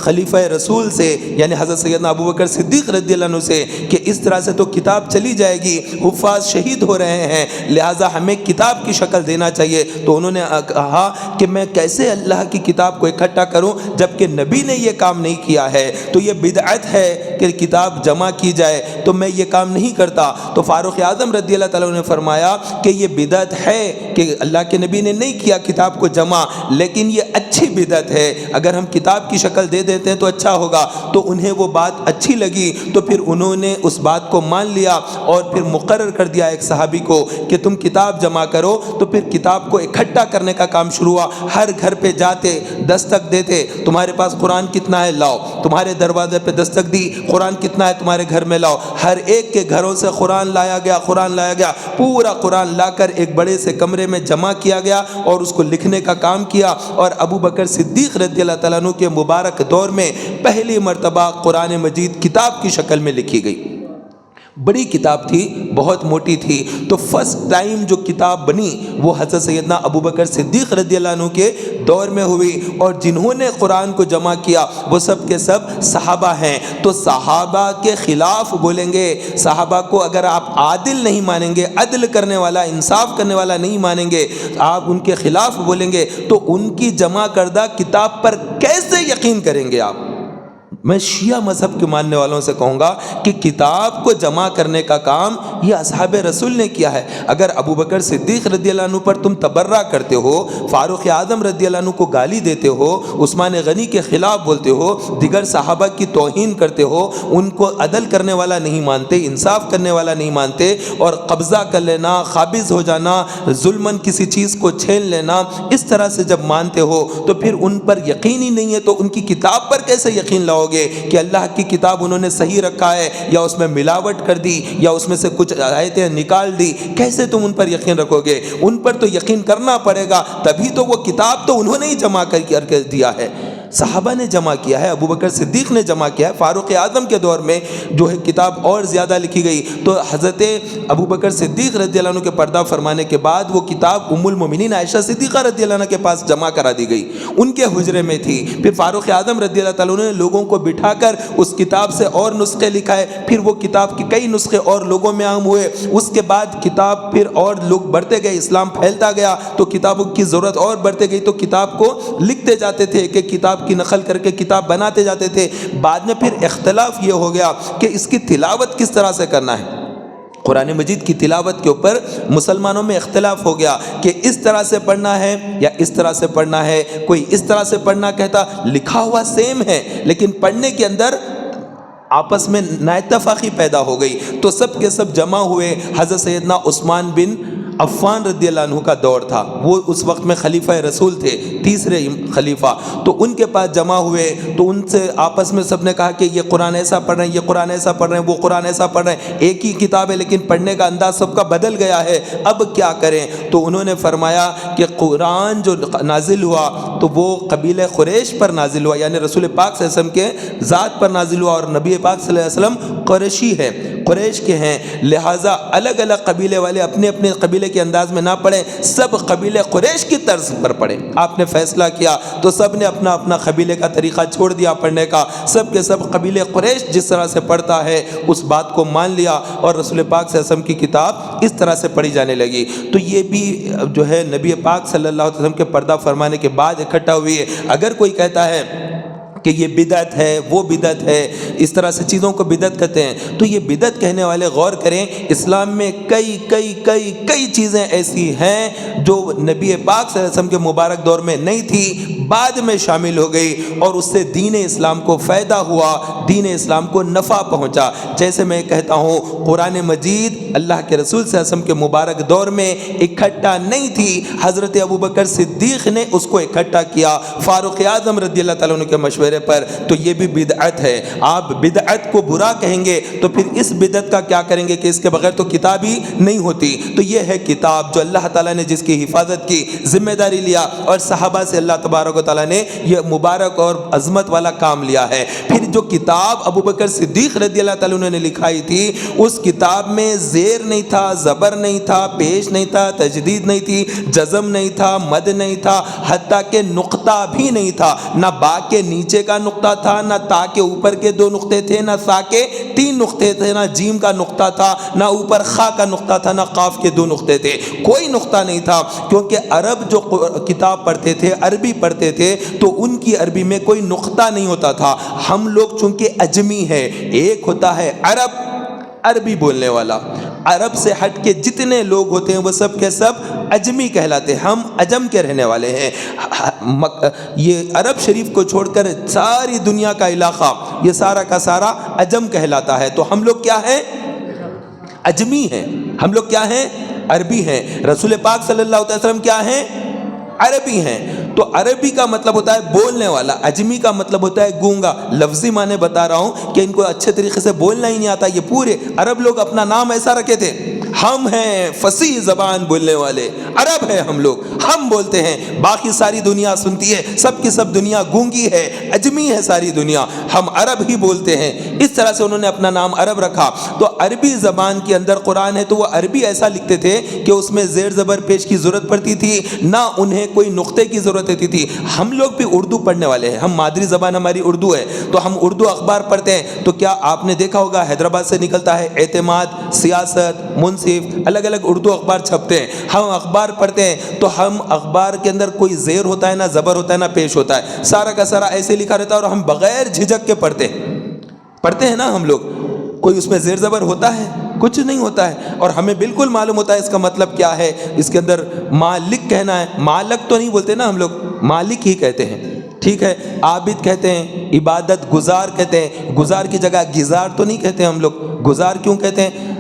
خلیفہ رسول سے، یعنی حضرت سیدنا ابو بکر صدیق رضی اللہ عنہ سے، کہ اس طرح سے تو کتاب چلی جائے گی، حفاظ شہید ہو رہے ہیں، لہٰذا ہمیں کتاب کی شکل دینا چاہیے۔ تو انہوں نے کہا کہ میں کیسے اللہ کی کتاب کو اکٹھا کروں جبکہ نبی نے یہ کام نہیں کیا ہے، تو یہ بدعت ہے کہ کتاب جمع کی جائے، تو میں یہ کام نہیں کرتا۔ تو فاروق اعظم رضی اللہ تعالیٰ نے فرمایا کہ یہ بدعت ہے کہ اللہ کے نبی نے نہیں کیا کتاب کو جمع، لیکن یہ اچھی بدعت ہے، اگر ہم کتاب کی شکل دے دیتے ہیں تو اچھا ہوگا۔ تو انہیں وہ بات اچھی لگی، تو پھر انہوں نے اس بات کو مان لیا، اور پھر مقرر کر دیا ایک صحابی کو کہ تم کتاب جمع کرو۔ تو پھر کتاب کو اکٹھا کرنے کا کام شروع ہوا، ہر گھر پہ جاتے دستک دیتے، تمہارے پاس قرآن کتنا ہے لاؤ، تمہارے دروازے پہ دستک دی، قرآن کتنا ہے تمہارے گھر میں لاؤ، ہر ایک کے گھروں سے قرآن لایا گیا، قرآن لایا گیا، پورا قرآن لا کر ایک بڑے سے کمرے میں جمع کیا گیا اور اس کو لکھنے کا کام کیا۔ اور ابو بکر صدیق رضی اللہ تعالیٰ عنہ کے مبارک دور میں پہلی مرتبہ قرآن مجید کتاب کی شکل میں لکھی گئی۔ بڑی کتاب تھی، بہت موٹی تھی۔ تو فرسٹ ٹائم جو کتاب بنی وہ حضرت سیدنا ابو بکر صدیق رضی اللہ عنہ کے دور میں ہوئی، اور جنہوں نے قرآن کو جمع کیا وہ سب کے سب صحابہ ہیں۔ تو صحابہ کے خلاف بولیں گے، صحابہ کو اگر آپ عادل نہیں مانیں گے، عدل کرنے والا، انصاف کرنے والا نہیں مانیں گے، آپ ان کے خلاف بولیں گے، تو ان کی جمع کردہ کتاب پر کیسے یقین کریں گے آپ؟ میں شیعہ مذہب کے ماننے والوں سے کہوں گا کہ کتاب کو جمع کرنے کا کام یہ اصحاب رسول نے کیا ہے۔ اگر ابو بکر صدیق رضی اللہ عنہ پر تم تبرہ کرتے ہو، فاروق اعظم رضی اللہ عنہ کو گالی دیتے ہو، عثمان غنی کے خلاف بولتے ہو، دیگر صحابہ کی توہین کرتے ہو، ان کو عدل کرنے والا نہیں مانتے، انصاف کرنے والا نہیں مانتے، اور قبضہ کر لینا، قابض ہو جانا، ظلماً کسی چیز کو چھین لینا، اس طرح سے جب مانتے ہو تو پھر ان پر یقین ہی نہیں ہے، تو ان کی کتاب پر کیسے یقین لاؤ گے کہ اللہ کی کتاب انہوں نے صحیح رکھا ہے یا اس میں ملاوٹ کر دی یا اس میں سے کچھ آیتیں نکال دی؟ کیسے تم ان پر یقین رکھو گے؟ ان پر تو یقین کرنا پڑے گا، تبھی تو وہ کتاب تو انہوں نے ہی جمع کر کے دیا ہے، صحابہ نے جمع کیا ہے، ابو بکر صدیق نے جمع کیا ہے۔ فاروق اعظم کے دور میں جو ہے کتاب اور زیادہ لکھی گئی، تو حضرت ابو بکر صدیق رضی اللہ عنہ کے پردہ فرمانے کے بعد وہ کتاب ام المومنین عائشہ صدیقہ رضی اللہ عنہ کے پاس جمع کرا دی گئی، ان کے حجرے میں تھی۔ پھر فاروق اعظم رضی اللہ تعالیٰ عنہ نے لوگوں کو بٹھا کر اس کتاب سے اور نسخے لکھائے، پھر وہ کتاب کے کئی نسخے اور لوگوں میں عام ہوئے، اس کے بعد کتاب پھر اور لوگ بڑھتے گئے، اسلام پھیلتا گیا تو کتابوں کی ضرورت اور بڑھتے گئی، تو کتاب کو لکھتے جاتے تھے، کہ کتاب کی نقل کر کے کتاب بناتے جاتے تھے۔ بعد میں پھر اختلاف یہ ہو گیا کہ اس کی تلاوت کس طرح سے کرنا ہے۔ قرآن مجید کی تلاوت کے اوپر مسلمانوں میں اختلاف ہو گیا کہ اس طرح سے پڑھنا ہے یا اس طرح سے پڑھنا ہے۔ کوئی اس طرح سے پڑھنا کہتا، لکھا ہوا سیم ہے لیکن پڑھنے کے اندر آپس میں نااتفاقی پیدا ہو گئی، تو سب کے سب جمع ہوئے۔ حضرت سیدنا عثمان بن عفان رضی اللہ عنہ کا دور تھا، وہ اس وقت میں خلیفہ رسول تھے، تیسرے خلیفہ، تو ان کے پاس جمع ہوئے، تو ان سے آپس میں سب نے کہا کہ یہ قرآن ایسا پڑھ رہے ہیں، یہ قرآن ایسا پڑھ رہے ہیں، وہ قرآن ایسا پڑھ رہے ہیں، ایک ہی کتاب ہے لیکن پڑھنے کا انداز سب کا بدل گیا ہے، اب کیا کریں؟ تو انہوں نے فرمایا کہ قرآن جو نازل ہوا تو وہ قبیلہ قریش پر نازل ہوا، یعنی رسول پاک صلی اللہ علیہ وسلم کے ذات پر نازل ہوا، اور نبی پاک صلی اللہ علیہ وسلم قریشی ہے، قریش کے ہیں، لہٰذا الگ الگ قبیلے والے اپنے اپنے قبیلے کے انداز میں نہ پڑھیں، سب قبیلے قریش کی طرز پر پڑھیں۔ آپ نے فیصلہ کیا تو سب نے اپنا اپنا قبیلے کا طریقہ چھوڑ دیا پڑھنے کا، سب کے سب قبیلے قریش جس طرح سے پڑھتا ہے اس بات کو مان لیا، اور رسول پاک صلی اللہ علیہ وسلم کی کتاب اس طرح سے پڑھی جانے لگی۔ تو یہ بھی جو ہے نبی پاک صلی اللہ علیہ وسلم کے پردہ فرمانے کے بعد اکٹھا ہوئی ہے۔ اگر کوئی کہتا ہے کہ یہ بدعت ہے، وہ بدعت ہے، اس طرح سے چیزوں کو بدعت کہتے ہیں، تو یہ بدعت کہنے والے غور کریں، اسلام میں کئی چیزیں ایسی ہیں جو نبی پاک صلی اللہ علیہ وسلم کے مبارک دور میں نہیں تھی، بعد میں شامل ہو گئی، اور اس سے دین اسلام کو فائدہ ہوا، دین اسلام کو نفع پہنچا۔ جیسے میں کہتا ہوں، قرآن مجید اللہ کے رسول صلی اللہ علیہ وسلم کے مبارک دور میں اکٹھا نہیں تھی، حضرت ابوبکر صدیق نے اس کو اکٹھا کیا فاروق اعظم رضی اللہ تعالیٰ عنہ کے مشورے پر، تو یہ بھی بدعت ہے۔ آپ بدعت کو برا کہیں گے تو پھر اس بدعت کا کیا کریں گے کہ اس کے بغیر تو کتاب ہی نہیں ہوتی۔ تو یہ ہے کتاب جو اللہ تعالیٰ نے جس کی حفاظت کی ذمہ داری لیا، اور صحابہ سے اللہ تبارک و تعالیٰ نے یہ مبارک اور عظمت والا کام لیا ہے۔ پھر جو کتاب ابوبکر صدیق رضی اللہ تعالیٰ عنہ نے لکھائی تھی، اس کتاب میں زیر نہیں تھا، زبر نہیں تھا، پیش نہیں تھا، تجدید نہیں تھی، جزم نہیں تھا، مد نہیں تھا، حتیٰ کہ نقطہ بھی نہیں تھا، نہ با کے نیچے کا نقطہ تھا، نہ تا کے اوپر کے 2 نقطے تھے، نہ سا کے 3 نقطے تھے، نہ جیم کا نقطہ تھا، نہ اوپر خا کا نقطہ تھا، نہ قاف کے 2 نقطے تھے، کوئی نقطہ نہیں تھا، کیونکہ عرب جو کتاب پڑھتے تھے، عربی پڑھتے تھے، تو ان کی عربی میں کوئی نقطہ نہیں ہوتا تھا۔ ہم لوگ چونکہ اجمی ہے، ایک ہوتا ہے عربی بولنے والا، عرب سے ہٹ کے جتنے لوگ ہوتے ہیں وہ سب کے سب اجمی کہلاتے ہیں، ہم عجم کے رہنے والے ہیں۔ یہ عرب شریف کو چھوڑ کر ساری دنیا کا علاقہ یہ سارا کا سارا عجم کہلاتا ہے، تو ہم لوگ کیا ہیں؟ اجمی ہیں۔ ہم لوگ کیا ہیں؟ عربی ہیں۔ رسول پاک صلی اللہ علیہ وسلم کیا ہیں؟ عربی ہیں۔ تو عربی کا مطلب ہوتا ہے بولنے والا، اجمی کا مطلب ہوتا ہے گونگا۔ لفظی معنی بتا رہا ہوں کہ ان کو اچھے طریقے سے بولنا ہی نہیں آتا۔ یہ پورے عرب لوگ اپنا نام ایسا رکھے تھے، ہم ہیں فصیح زبان بولنے والے، عرب ہیں ہم لوگ، ہم بولتے ہیں، باقی ساری دنیا سنتی ہے، سب کی سب دنیا گونگی ہے، اجمی ہے ساری دنیا، ہم عرب ہی بولتے ہیں۔ اس طرح سے انہوں نے اپنا نام عرب رکھا۔ تو عربی زبان کے اندر قرآن ہے تو وہ عربی ایسا لکھتے تھے کہ اس میں زیر زبر پیش کی ضرورت پڑتی تھی، نہ انہیں کوئی نقطے کی ضرورت ہوتی تھی۔ ہم لوگ بھی اردو پڑھنے والے ہیں، ہم مادری زبان ہماری اردو ہے، تو ہم اردو اخبار پڑھتے ہیں۔ تو کیا آپ نے دیکھا ہوگا حیدرآباد سے نکلتا ہے اعتماد، سیاست، منصف، الگ الگ اردو اخبار چھپتے ہیں، ہم اخبار پڑھتے ہیں، تو ہم اخبار کے اندر کوئی زیر ہوتا ہے، نہ زبر ہوتا ہے، نہ پیش ہوتا ہے، سارا کا سارا ایسے لکھا رہتا ہے، اور ہم بغیر جھجک کے پڑھتے ہیں نا ہم لوگ۔ کوئی اس میں زیر زبر ہوتا ہے؟ کچھ نہیں ہوتا ہے، اور ہمیں بالکل معلوم ہوتا ہے اس کا مطلب کیا ہے۔ اس کے اندر مالک کہنا ہے، مالک تو نہیں بولتے نا ہم لوگ، مالک ہی کہتے ہیں، ٹھیک ہے۔ عابد کہتے ہیں، عبادت گزار کہتے ہیں، گزار کی جگہ گزار تو نہیں کہتے ہم لوگ۔ گزار کیوں کہتے ہیں؟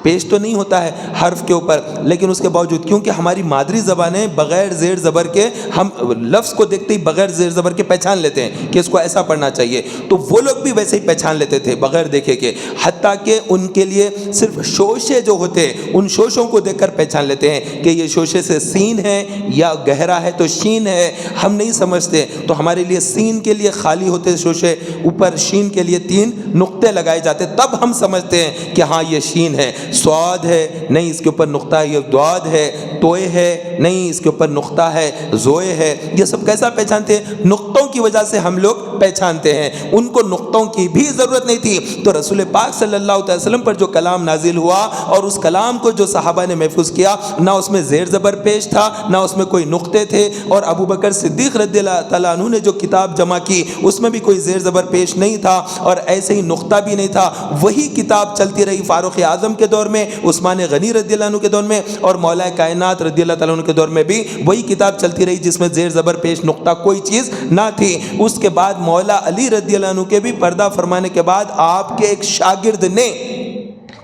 پیش تو نہیں ہوتا ہے حرف کے اوپر، لیکن اس کے باوجود کیونکہ ہماری مادری زبانیں بغیر زیر زبر کے، ہم لفظ کو دیکھتے ہی بغیر زیر زبر کے پہچان لیتے ہیں کہ اس کو ایسا پڑھنا چاہیے، تو وہ لوگ بھی ویسے ہی پہچان لیتے تھے بغیر دیکھے کے، حتیٰ کہ ان کے لیے صرف شوشے جو ہوتے ہیں ان شوشوں کو دیکھ کر پہچان لیتے ہیں کہ یہ شوشے سے سین ہے یا گہرا ہے تو شین ہے، ہم نہیں سمجھتے، تو ہمارے لیے سین کے لیے خالی ہوتے شوشے، اوپر شین کے لیے 3 نقطے لگائے جاتے، تب ہم سمجھتے ہیں کہ ہاں یہ شین ہے۔ سواد ہے، نہیں اس کے اوپر نقطہ ہے، یہ دواد ہے۔ توئے ہے، نہیں اس کے اوپر نقطہ ہے، زوئے ہے۔ یہ سب کیسا پہچانتے ہیں؟ نقطوں کی وجہ سے ہم لوگ پہچانتے ہیں، ان کو نقطوں کی بھی ضرورت نہیں تھی۔ تو رسول پاک صلی اللہ علیہ وسلم پر جو کلام نازل ہوا، اور اس کلام کو جو صحابہ نے محفوظ کیا، نہ اس میں زیر زبر پیش تھا، نہ اس میں کوئی نقطے تھے، اور ابو بکر صدیق رضی اللہ تعالیٰ عنہ نے جو کتاب جمع کی اس میں بھی کوئی زیر زبر پیش نہیں تھا، اور ایسے ہی نقطہ بھی نہیں تھا۔ وہی کتاب چلتی رہی فاروق اعظم کے دور میں، عثمان غنی رضی اللہ عنہ کے دور میں، اور مولا کائنات رضی اللہ تعالیٰ عنہ کے دور میں بھی وہی کتاب چلتی رہی جس میں زیر زبر پیش نقطہ کوئی چیز نہ تھی۔ اس کے بعد مولا علی رضی اللہ عنہ کے بھی پردہ فرمانے کے بعد آپ کے ایک شاگرد نے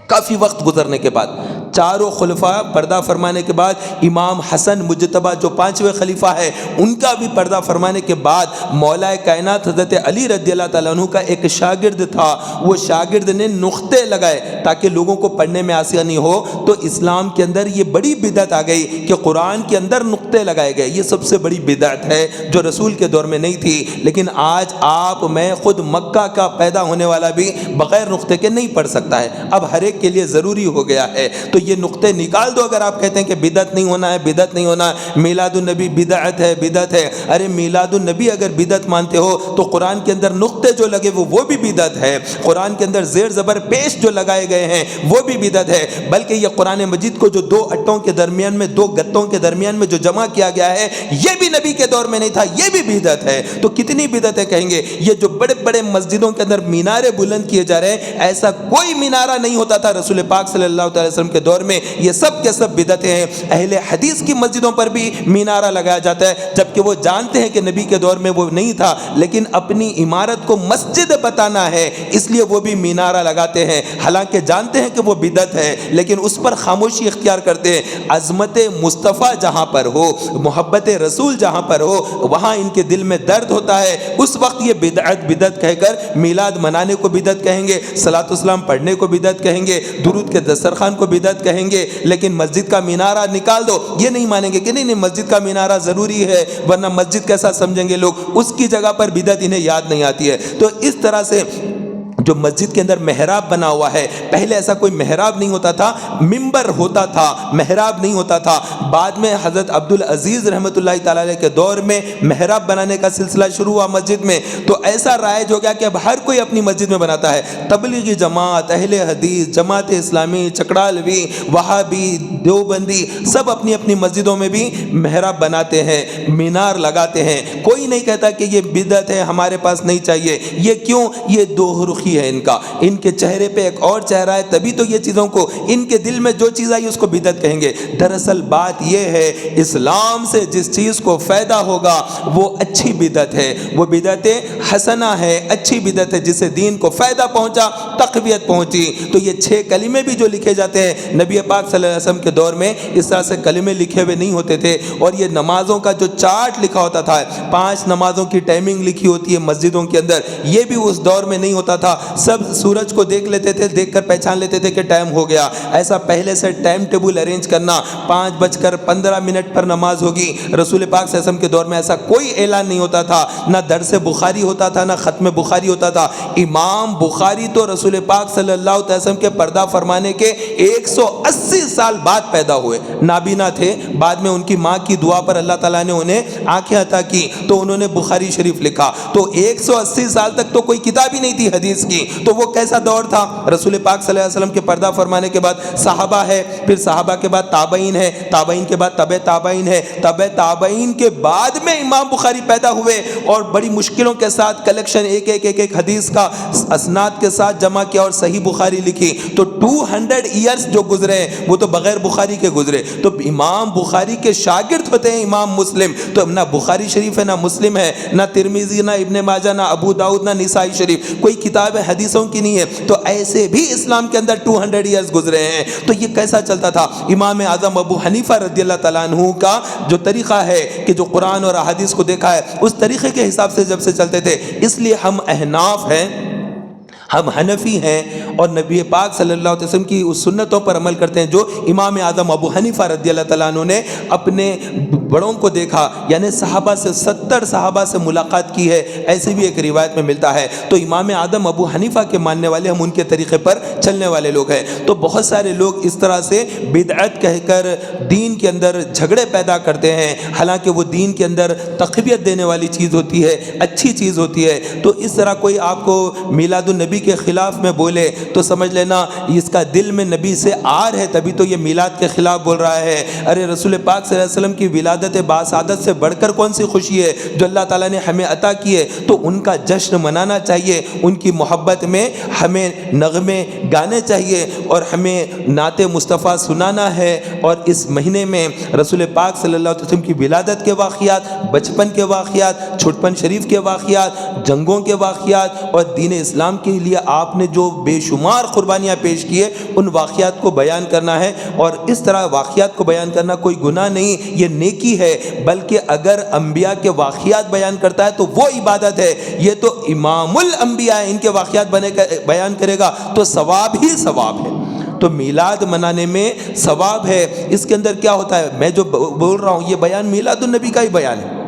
کافی وقت گزرنے کے بعد چاروں خلفاء پردہ فرمانے کے بعد امام حسن مجتبی جو 5ویں خلیفہ ہے ان کا بھی پردہ فرمانے کے بعد مولا کائنات حضرت علی رضی اللہ تعالیٰ عنہ کا ایک شاگرد تھا، وہ شاگرد نے نقطے لگائے تاکہ لوگوں کو پڑھنے میں آسانی ہو، تو اسلام کے اندر یہ بڑی بدعت آ گئی کہ قرآن کے اندر نقطے لگائے گئے۔ یہ سب سے بڑی بدعت ہے جو رسول کے دور میں نہیں تھی، لیکن آج آپ میں خود مکہ کا پیدا ہونے والا بھی بغیر نقطے کے نہیں پڑھ سکتا ہے، اب ہر ایک کے لیے ضروری ہو گیا ہے۔ تو یہ نقطے نکال دو اگر آپ کہتے ہیں کہ بدعت نہیں ہونا ہے، بدعت نہیں ہونا ہے، میلاد النبی بدعت ہے، بدعت ہے۔ ارے میلاد النبی اگر بدعت مانتے ہو تو قرآن کے اندر نقطے جو لگے وہ بھی بدعت ہے، قرآن کے اندر زیر زبر پیش جو لگائے گئے ہیں وہ بھی بدعت ہے، بلکہ یہ قرآن مجید کو جو 2 اٹوں کے درمیان میں 2 گتوں کے درمیان میں جو جمع کیا گیا ہے یہ بھی نبی کے دور میں نہیں تھا، یہ بھی بدعت ہے۔ تو کتنی بدعتیں کہیں گے؟ یہ جو بڑے بڑے مسجدوں کے اندر مینارے بلند کیے جا رہے ہیں، ایسا کوئی مینارہ نہیں ہوتا تھا رسول پاک صلی اللہ علیہ وسلم کے دور میں، یہ سب کے سب بدعتیں ہیں۔ اہل حدیث کی مسجدوں پر بھی مینارہ لگایا جاتا ہے جبکہ وہ جانتے ہیں کہ نبی کے دور میں وہ نہیں تھا، لیکن اپنی عمارت کو مسجد بتانا ہے اس لیے وہ بھی مینارہ لگاتے ہیں، حالانکہ جانتے ہیں کہ وہ بدعت ہے لیکن اس پر خاموشی اختیار کرتے ہیں۔ عظمت مصطفیٰ جہاں پر ہو، محبت رسول جہاں پر ہو، وہاں ان کے دل میں درد ہوتا ہے، اس وقت یہ بدعت کہہ کر میلاد منانے کو بدعت کہیں گے، صلاۃ والسلام پڑھنے کو بدعت کہیں گے، درود کے دسترخوان کو بدعت کہیں گے، لیکن مسجد کا مینارہ نکال دو یہ نہیں مانیں گے کہ نہیں مسجد کا مینارہ ضروری ہے، ورنہ مسجد کیسا سمجھیں گے لوگ، اس کی جگہ پر بدعت انہیں یاد نہیں آتی ہے۔ تو اس طرح سے جو مسجد کے اندر محراب بنا ہوا ہے، پہلے ایسا کوئی محراب نہیں ہوتا تھا، ممبر ہوتا تھا، محراب نہیں ہوتا تھا۔ بعد میں حضرت عبدالعزیز رحمۃ اللہ تعالی علیہ کے دور میں محراب بنانے کا سلسلہ شروع ہوا مسجد میں، تو ایسا رائج ہو گیا کہ اب ہر کوئی اپنی مسجد میں بناتا ہے۔ تبلیغی جماعت، اہل حدیث، جماعت اسلامی، چکڑالوی، وہابی، دیوبندی، سب اپنی اپنی مسجدوں میں بھی محراب بناتے ہیں، مینار لگاتے ہیں۔ کوئی نہیں کہتا کہ یہ بدعت ہے ہمارے پاس نہیں چاہیے، یہ کیوں؟ یہ دو رخی ہے ان کے چہرے پہ ایک اور چہرہ ہے، تبھی تو یہ چیزوں کو، ان کے دل میں جو چیز آئی اس کو بدعت کہیں گے۔ دراصل بات یہ ہے اسلام سے جس چیز کو فائدہ ہوگا وہ اچھی بدعت ہے، وہ بدعت حسنہ ہے، اچھی بدعت ہے، جسے دین کو فائدہ پہنچا، تقویت پہنچی۔ تو یہ 6 کلمے بھی جو لکھے جاتے ہیں، نبی پاک صلی اللہ علیہ وسلم کے دور میں اس طرح سے کلمے لکھے ہوئے نہیں ہوتے تھے، اور یہ نمازوں کا جو چارٹ لکھا ہوتا تھا، 5 نمازوں کی ٹائمنگ لکھی ہوتی ہے مسجدوں کے اندر، یہ بھی اس دور میں نہیں ہوتا تھا۔ سب سورج کو دیکھ لیتے تھے، دیکھ کر پہچان لیتے تھے کہ ٹائم ہو گیا۔ ایسا پہلے سے ٹائم ٹیبل ارینج کرنا، 5:15 پر نماز ہوگی، رسول پاک صلی اللہ علیہ وسلم کے دور میں ایسا کوئی اعلان نہیں ہوتا تھا، نہ درس بخاری ہوتا تھا، نہ ختم بخاری ہوتا تھا۔ امام بخاری تو رسول پاک صلی اللہ علیہ وسلم کے پردہ فرمانے کے 180 سال بعد پیدا ہوئے، نابینا تھے، بعد میں ان کی ماں کی دعا پر اللہ تعالیٰ نے انہیں آنکھیں عطا کی تو انہوں نے بخاری شریف لکھا۔ تو 180 سال تک تو کوئی کتاب ہی نہیں تھی حدیث کی، تو وہ کیسا دور تھا؟ رسول پاک صلی اللہ علیہ وسلم کے پردہ فرمانے کے بعد صحابہ ہے، پھر صحابہ کے بعد تابعین ہے، تابعین کے بعد تبع تابعین ہے، تبع تابعین کے بعد میں امام بخاری پیدا ہوئے، اور بڑی مشکلوں کے ساتھ کلیکشن ایک حدیث کا اسناد کے ساتھ جمع کیا اور صحیح بخاری لکھی۔ تو 200 ایئرز جو گزرے ہیں وہ تو بغیر بخاری کے گزرے۔ تو امام بخاری کے شاگرد ہوتے ہیں امام مسلم، تو نہ بخاری شریف ہے، نہ مسلم ہے، نہ ترمذی، نہ ابن ماجہ، نہ ابو داؤد، نہ نسائی شریف، کوئی کتاب حدیثوں کی نہیں ہے۔ تو ایسے بھی اسلام کے اندر 200 ایئرز گزرے ہیں، تو یہ کیسا چلتا تھا؟ امام اعظم ابو حنیفہ رضی اللہ تعالیٰ عنہ کا جو طریقہ ہے کہ جو قرآن اور احادیث کو دیکھا ہے اس طریقے کے حساب سے جب سے چلتے تھے، اس لیے ہم احناف ہیں، ہم حنفی ہیں، اور نبی پاک صلی اللہ علیہ وسلم کی اس سنتوں پر عمل کرتے ہیں جو امام اعظم ابو حنیفہ رضی اللہ تعالیٰ عنہ نے اپنے بڑوں کو دیکھا، یعنی صحابہ سے 70 صحابہ سے ملاقات کی ہے، ایسے بھی ایک روایت میں ملتا ہے۔ تو امام اعظم ابو حنیفہ کے ماننے والے، ہم ان کے طریقے پر چلنے والے لوگ ہیں۔ تو بہت سارے لوگ اس طرح سے بدعت کہہ کر دین کے اندر جھگڑے پیدا کرتے ہیں، حالانکہ وہ دین کے اندر تقویت دینے والی چیز ہوتی ہے، اچھی چیز ہوتی ہے۔ تو اس طرح کوئی آپ کو میلاد النبی کے خلاف میں بولے تو سمجھ لینا اس کا دل میں نبی سے آر ہے، تبھی تو یہ میلاد کے خلاف بول رہا ہے۔ ارے رسول پاک صلی اللہ علیہ وسلم کی ولادت باسعادت سے بڑھ کر کون سی خوشی ہے جو اللہ تعالیٰ نے ہمیں عطا کی ہے؟ تو ان کا جشن منانا چاہیے، ان کی محبت میں ہمیں نغمے گانے چاہیے، اور ہمیں نعت مصطفیٰ سنانا ہے۔ اور اس مہینے میں رسول پاک صلی اللہ علیہ وسلم کی ولادت کے واقعات، بچپن کے واقعات، چھٹپن شریف کے واقعات، جنگوں کے واقعات، اور دین اسلام کے لیے لیے آپ نے جو بے شمار قربانیاں پیش کی ہے ان واقعات کو بیان کرنا ہے، اور اس طرح واقعات کو بیان کرنا کوئی گناہ نہیں، یہ نیکی ہے، بلکہ اگر انبیاء کے واقعات بیان کرتا ہے تو وہ عبادت ہے۔ یہ تو امام الانبیاء ان کے واقعات بیان کرے گا تو ثواب ہی ثواب ہے۔ تو میلاد منانے میں ثواب ہے۔ اس کے اندر کیا ہوتا ہے، میں جو بول رہا ہوں یہ بیان میلاد النبی کا ہی بیان ہے،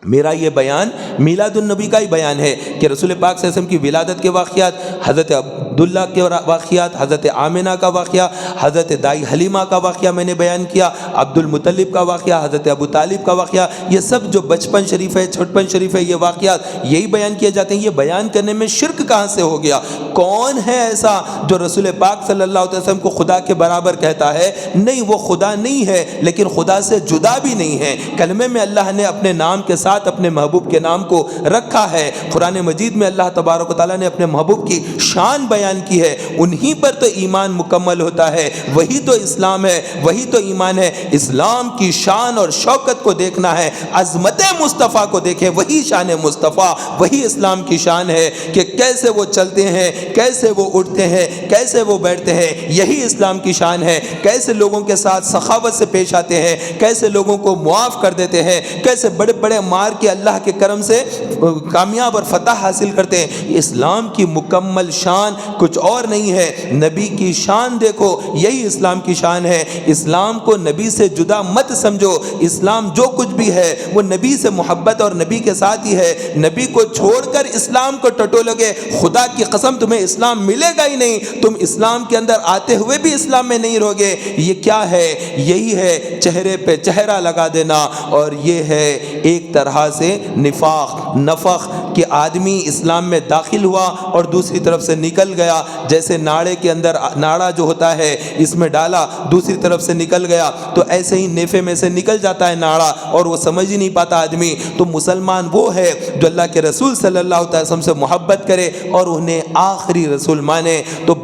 میرا یہ بیان میلاد النبی کا ہی بیان ہے کہ رسول پاک صلی اللہ علیہ وسلم کی ولادت کے واقعات، حضرت عبداللہ کے واقعات، حضرت آمنہ کا واقعہ، حضرت دائی حلیمہ کا واقعہ میں نے بیان کیا، عبد المطلب کا واقعہ، حضرت ابو طالب کا واقعہ، یہ سب جو بچپن شریف ہے، چھوٹپن شریف ہے، یہ واقعات یہی بیان کیے جاتے ہیں۔ یہ بیان کرنے میں شرک کہاں سے ہو گیا؟ کون ہے ایسا جو رسول پاک صلی اللہ علیہ وسلم کو خدا کے برابر کہتا ہے؟ نہیں، وہ خدا نہیں ہے، لیکن خدا سے جدا بھی نہیں ہے۔ کلمے میں اللہ نے اپنے نام کے ساتھ اپنے محبوب کے نام کو رکھا ہے۔ قرآن مجید میں اللہ تبارک و تعالیٰ نے اپنے محبوب کی شان بیان کی ہے، انہی پر تو ایمان مکمل ہوتا ہے، وہی تو اسلام ہے، وہی تو ایمان ہے۔ اسلام کی شان اور شوکت کو دیکھنا ہے، عظمت مصطفیٰ کو دیکھیں، وہی شان مصطفیٰ، وہی اسلام کی شان ہے کہ کیسے وہ چلتے ہیں، کیسے وہ اٹھتے ہیں، کیسے وہ بیٹھتے ہیں، یہی اسلام کی شان ہے۔ کیسے لوگوں کے ساتھ سخاوت سے پیش آتے ہیں، کیسے لوگوں کو معاف کر دیتے ہیں، کیسے بڑے بڑے مار کے اللہ کے کرم سے کامیاب اور فتح حاصل کرتے ہیں۔ اسلام کی مکمل شان کچھ اور نہیں ہے، نبی کی شان دیکھو، یہی اسلام کی شان ہے۔ اسلام کو نبی سے جدا مت سمجھو، اسلام جو کچھ بھی ہے وہ نبی سے محبت اور نبی کے ساتھ ہی ہے۔ نبی کو چھوڑ کر اسلام کو ٹٹولو گے، خدا کی قسم تمہیں اسلام ملے گا ہی نہیں، تم اسلام کے اندر آتے ہوئے بھی اسلام میں نہیں رہو گے۔ یہ کیا ہے؟ یہی ہے چہرے پہ چہرہ لگا دینا، اور یہ ہے ایک طرح سے نفاق کہ آدمی اسلام میں داخل ہوا اور دوسری طرف سے نکل گیا، جیسے ناڑے کے اندر ناڑا جو ہوتا ہے اس میں ڈالا، دوسری طرف سے نکل گیا، تو ایسے ہی نیفے میں سے نکل جاتا ہے ناڑا اور وہ سمجھ ہی نہیں پاتا آدمی۔ تو مسلمان وہ ہے جو اللہ کے رسول صلی اللہ علیہ وسلم سے محبت کرے اور انہیں آخری رسول مانے۔ تو